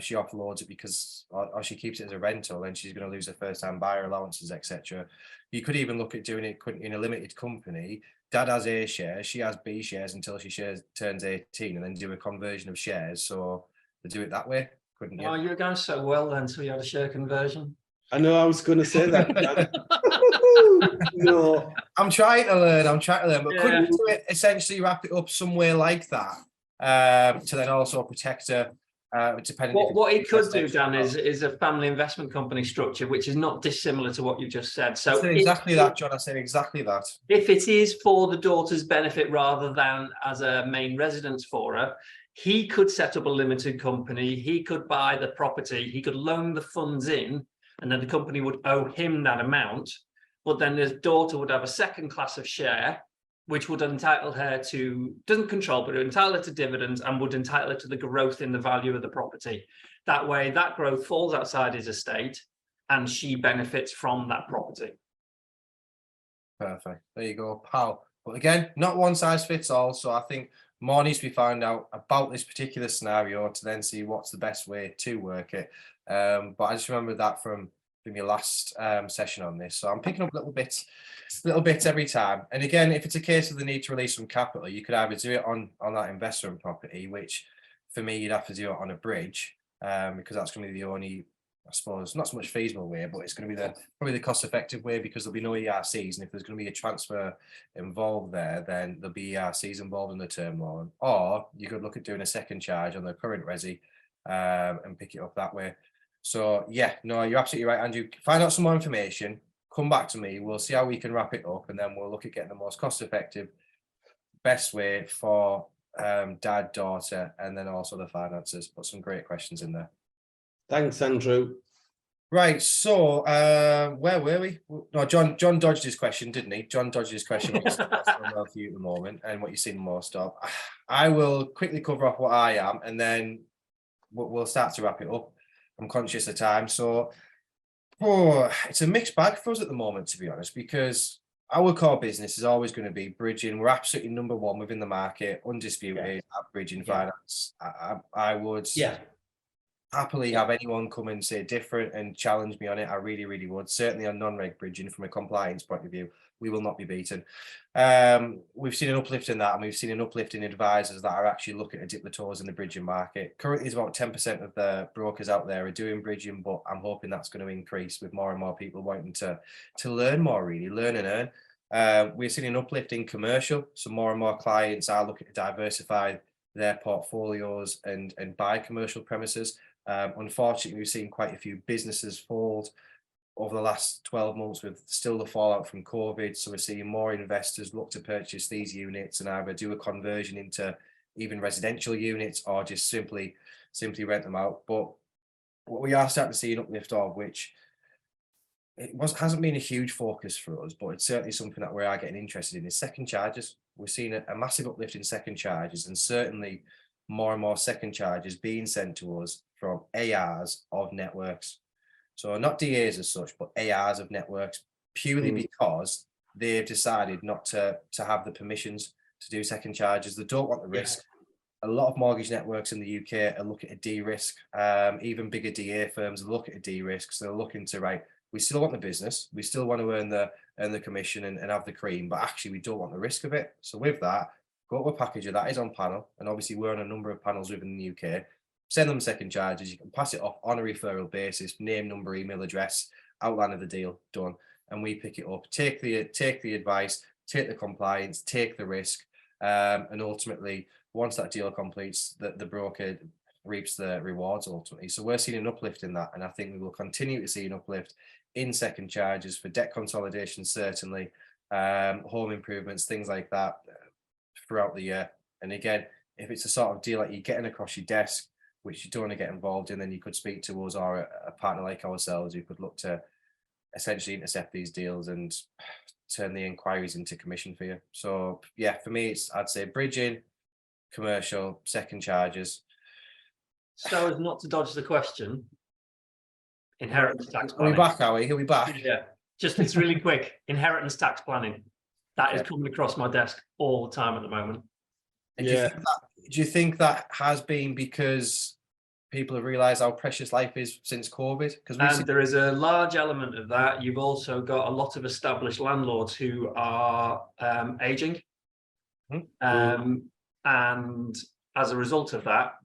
she offloads it because or she keeps it as a rental, then she's going to lose her first-time buyer allowances, etc. You could even look at doing it in a limited company. Dad has A shares, she has B shares until she turns 18, and then do a conversion of shares. So they do it that way, couldn't you? Oh, you're going so well then, so you had a share conversion. I know I was going to say that. No, I'm trying to learn. But couldn't you do it, essentially wrap it up somewhere like that to then also protect her? Depending what he could do, Dan, is a family investment company structure, which is not dissimilar to what you just said. So I said exactly that, John. I said exactly that. If it is for the daughter's benefit rather than as a main residence for her, he could set up a limited company. He could buy the property. He could loan the funds in, and then the company would owe him that amount. But then his daughter would have a second class of share, which would entitle her to, doesn't control, but it would entitle her to dividends and would entitle her to the growth in the value of the property. That way, that growth falls outside his estate and she benefits from that property. Perfect. There you go, pal. But again, not one size fits all. So I think more needs to be found out about this particular scenario to then see what's the best way to work it. But I just remember that from your last session on this. So I'm picking up little bits every time. And again, if it's a case of the need to release some capital, you could either do it on that investment property, which for me, you'd have to do it on a bridge, because that's going to be the only, I suppose, not so much feasible way, but it's going to be probably the cost effective way, because there'll be no ERCs. And if there's going to be a transfer involved there, then there'll be ERCs involved in the term loan. Or you could look at doing a second charge on the current resi and pick it up that way. So yeah, no, you're absolutely right, Andrew. Find out some more information, come back to me, we'll see how we can wrap it up, and then we'll look at getting the most cost effective, best way for dad, daughter, and then also the finances. Put some great questions in there. Thanks, Andrew. Right, so where were we? No, John dodged his question, didn't he? John dodged his question. What's going well for you at the moment and what you've seen most of. I will quickly cover off what I am, and then we'll start to wrap it up. I'm conscious of time, so it's a mixed bag for us at the moment, to be honest, because our core business is always going to be bridging. We're absolutely number one within the market, undisputed at bridging finance. I would happily have anyone come and say different and challenge me on it. I really, really would. Certainly on non-reg bridging, from a compliance point of view, we will not be beaten. We've seen an uplift in that, and we've seen an uplift in advisors that are actually looking to dip the toes in the bridging market. Currently, it's about 10% of the brokers out there are doing bridging, but I'm hoping that's going to increase with more and more people wanting to learn more, really, learn and earn. We're seeing an uplift in commercial, so more and more clients are looking to diversify their portfolios and buy commercial premises. Unfortunately, we've seen quite a few businesses fold over the last 12 months with still the fallout from COVID. So we're seeing more investors look to purchase these units and either do a conversion into even residential units or just simply rent them out. But what we are starting to see an uplift of, which hasn't been a huge focus for us, but it's certainly something that we are getting interested in, is second charges. We're seeing a massive uplift in second charges, and certainly more and more second charges being sent to us from ARs of networks. So not DAs as such, but ARs of networks, purely because they've decided not to have the permissions to do second charges. They don't want the risk. A lot of mortgage networks in the UK are looking at de-risk. Even bigger DA firms look at de-risk. So they're looking to, we still want the business. We still want to earn the commission and have the cream, but actually we don't want the risk of it. So with that, got a package of that is on panel, and obviously we're on a number of panels within the UK. Send them second charges. You can pass it off on a referral basis, name, number, email address, outline of the deal, done. And we pick it up, take the advice, take the compliance, take the risk, and ultimately, once that deal completes, the broker reaps the rewards ultimately. So we're seeing an uplift in that, and I think we will continue to see an uplift in second charges for debt consolidation, certainly, home improvements, things like that throughout the year. And again, if it's a sort of deal that you're getting across your desk, which you don't want to get involved in, then you could speak to us or a partner like ourselves who could look to essentially intercept these deals and turn the inquiries into commission for you. So yeah, for me, I'd say bridging, commercial, second charges. So as not to dodge the question, inheritance tax Are planning. we back, are we? Are we back? Yeah, it's really quick. Inheritance tax planning. That is coming across my desk all the time at the moment. And do you think that has been because people have realised how precious life is since COVID? Because there is a large element of that. You've also got a lot of established landlords who are aging. And as a result of that,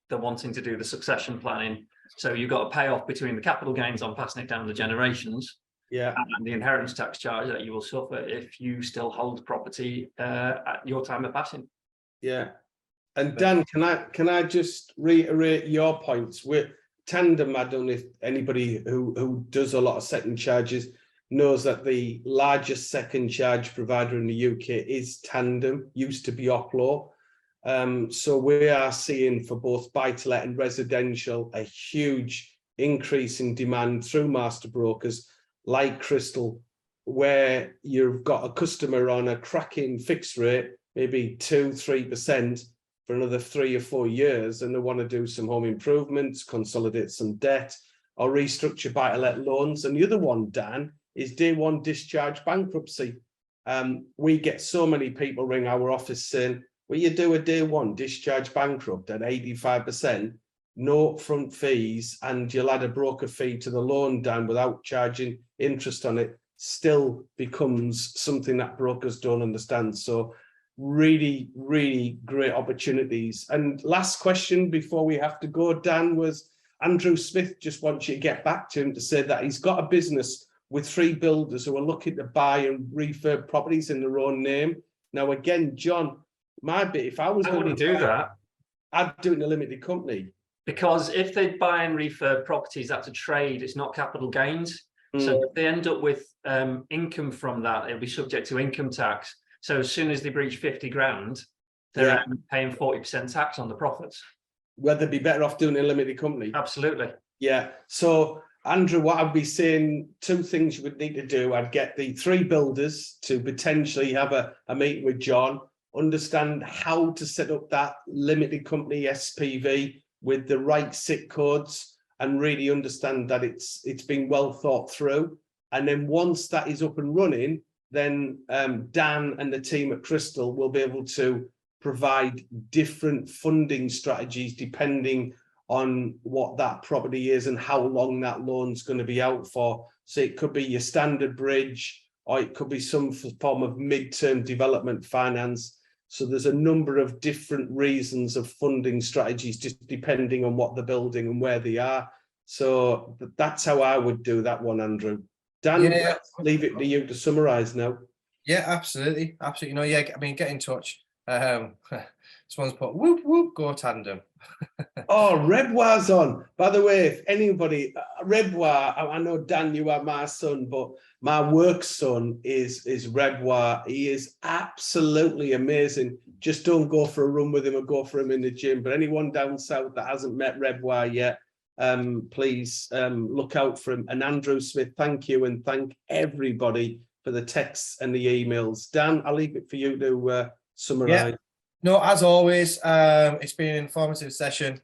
they're wanting to do the succession planning. So you've got a payoff between the capital gains on passing it down the generations, and the inheritance tax charge that you will suffer if you still hold property at your time of passing. Yeah. And Dan, can I just reiterate your points? With Tandem, I don't know if anybody who does a lot of second charges knows that the largest second charge provider in the UK is Tandem, used to be Oplo. So we are seeing for both buy-to-let and residential a huge increase in demand through master brokers like Crystal, where you've got a customer on a cracking fixed rate, maybe 2-3% for another 3 or 4 years, and they want to do some home improvements, consolidate some debt, or restructure buy-to-let loans. And the other one, Dan, is day one discharge bankruptcy. We get so many people ring our office saying, well, you do a day one discharge bankrupt at 85%, no upfront fees, and you'll add a broker fee to the loan, Dan, without charging interest on it, still becomes something that brokers don't understand. So really, really great opportunities. And last question before we have to go, Dan, was Andrew Smith just wants you to get back to him to say that he's got a business with 3 builders who are looking to buy and refurb properties in their own name. Now, again, John, my bit, if I was going to do that, I'd do it in a limited company. Because if they buy and refurb properties, that's a trade, it's not capital gains. So if they end up with income from that, it'll be subject to income tax. So as soon as they breach 50 grand, they're paying 40% tax on the profits. Whether they'd be better off doing a limited company. Absolutely. Yeah. So, Andrew, what I'd be saying, 2 things you would need to do. I'd get the 3 builders to potentially have a meeting with John, understand how to set up that limited company SPV with the right SIC codes, and really understand that it's been well thought through. And then once that is up and running, then Dan and the team at Crystal will be able to provide different funding strategies depending on what that property is and how long that loan's going to be out for. So it could be your standard bridge, or it could be some form of mid-term development finance. So there's a number of different reasons of funding strategies, just depending on what the building and where they are. So that's how I would do that one, Andrew. Dan, Yeah. let's leave it to you to summarise now. Yeah, absolutely. Absolutely. No, yeah, I mean, get in touch. Someone's put whoop, whoop, go tandem. Oh, Redwar's on. By the way, if anybody, Redwar, I know, Dan, you are my son, but my work son is Redwar. He is absolutely amazing. Just don't go for a run with him or go for him in the gym. But anyone down south that hasn't met Redwar yet, please look out for him. And Andrew Smith, thank you, and thank everybody for the texts and the emails. Dan, I'll leave it for you to summarise. Yeah. No, as always, it's been an informative session.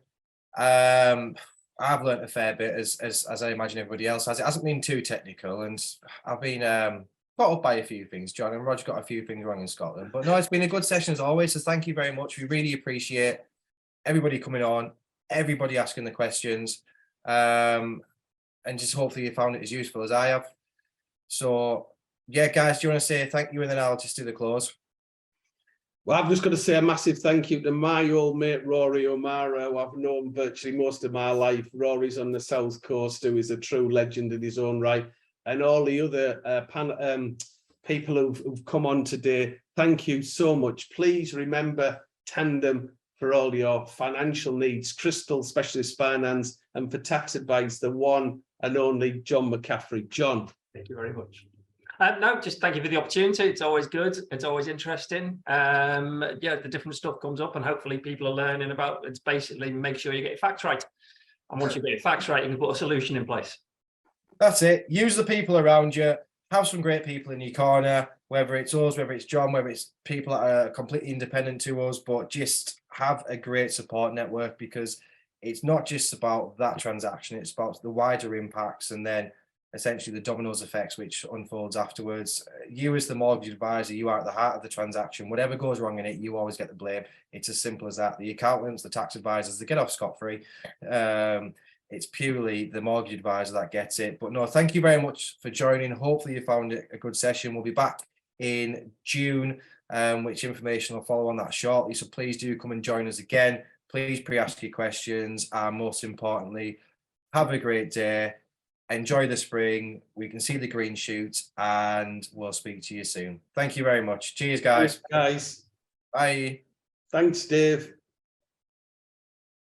I've learnt a fair bit, as I imagine everybody else has. It hasn't been too technical, and I've been caught up by a few things. John and Roger got a few things wrong in Scotland, but no, it's been a good session as always. So thank you very much. We really appreciate everybody coming on, everybody asking the questions, and just hopefully you found it as useful as I have. So yeah, guys, do you want to say thank you, and then I'll just do the close? Well, I've just got to say a massive thank you to my old mate, Rory O'Mara, who I've known virtually most of my life. Rory's on the South Coast, who is a true legend in his own right. And all the other people who've come on today, thank you so much. Please remember Tandem for all your financial needs, Crystal Specialist Finance, and for tax advice, the one and only John McCaffrey. John. Thank you very much. No, just thank you for the opportunity. It's always good. It's always interesting. Yeah, the different stuff comes up, and hopefully people are learning about. It's basically make sure you get your facts right. And once you get your facts right, you can put a solution in place. That's it. Use the people around you. Have some great people in your corner, whether it's us, whether it's John, whether it's people that are completely independent to us, but just have a great support network, because it's not just about that transaction. It's about the wider impacts, and then essentially the dominoes effects which unfolds afterwards. You as the mortgage advisor, you are at the heart of the transaction. Whatever goes wrong in it, you always get the blame. It's as simple as that. The accountants, the tax advisors, they get off scot-free. It's purely the mortgage advisor that gets it. But no, thank you very much for joining. Hopefully you found it a good session. We'll be back in June, which information will follow on that shortly. So please do come and join us again. Please pre-ask your questions, and most importantly, have a great day. Enjoy the spring. We can see the green shoots, and we'll speak to you soon. Thank you very much. Cheers, guys. Thanks, guys. Bye. Thanks, Dave.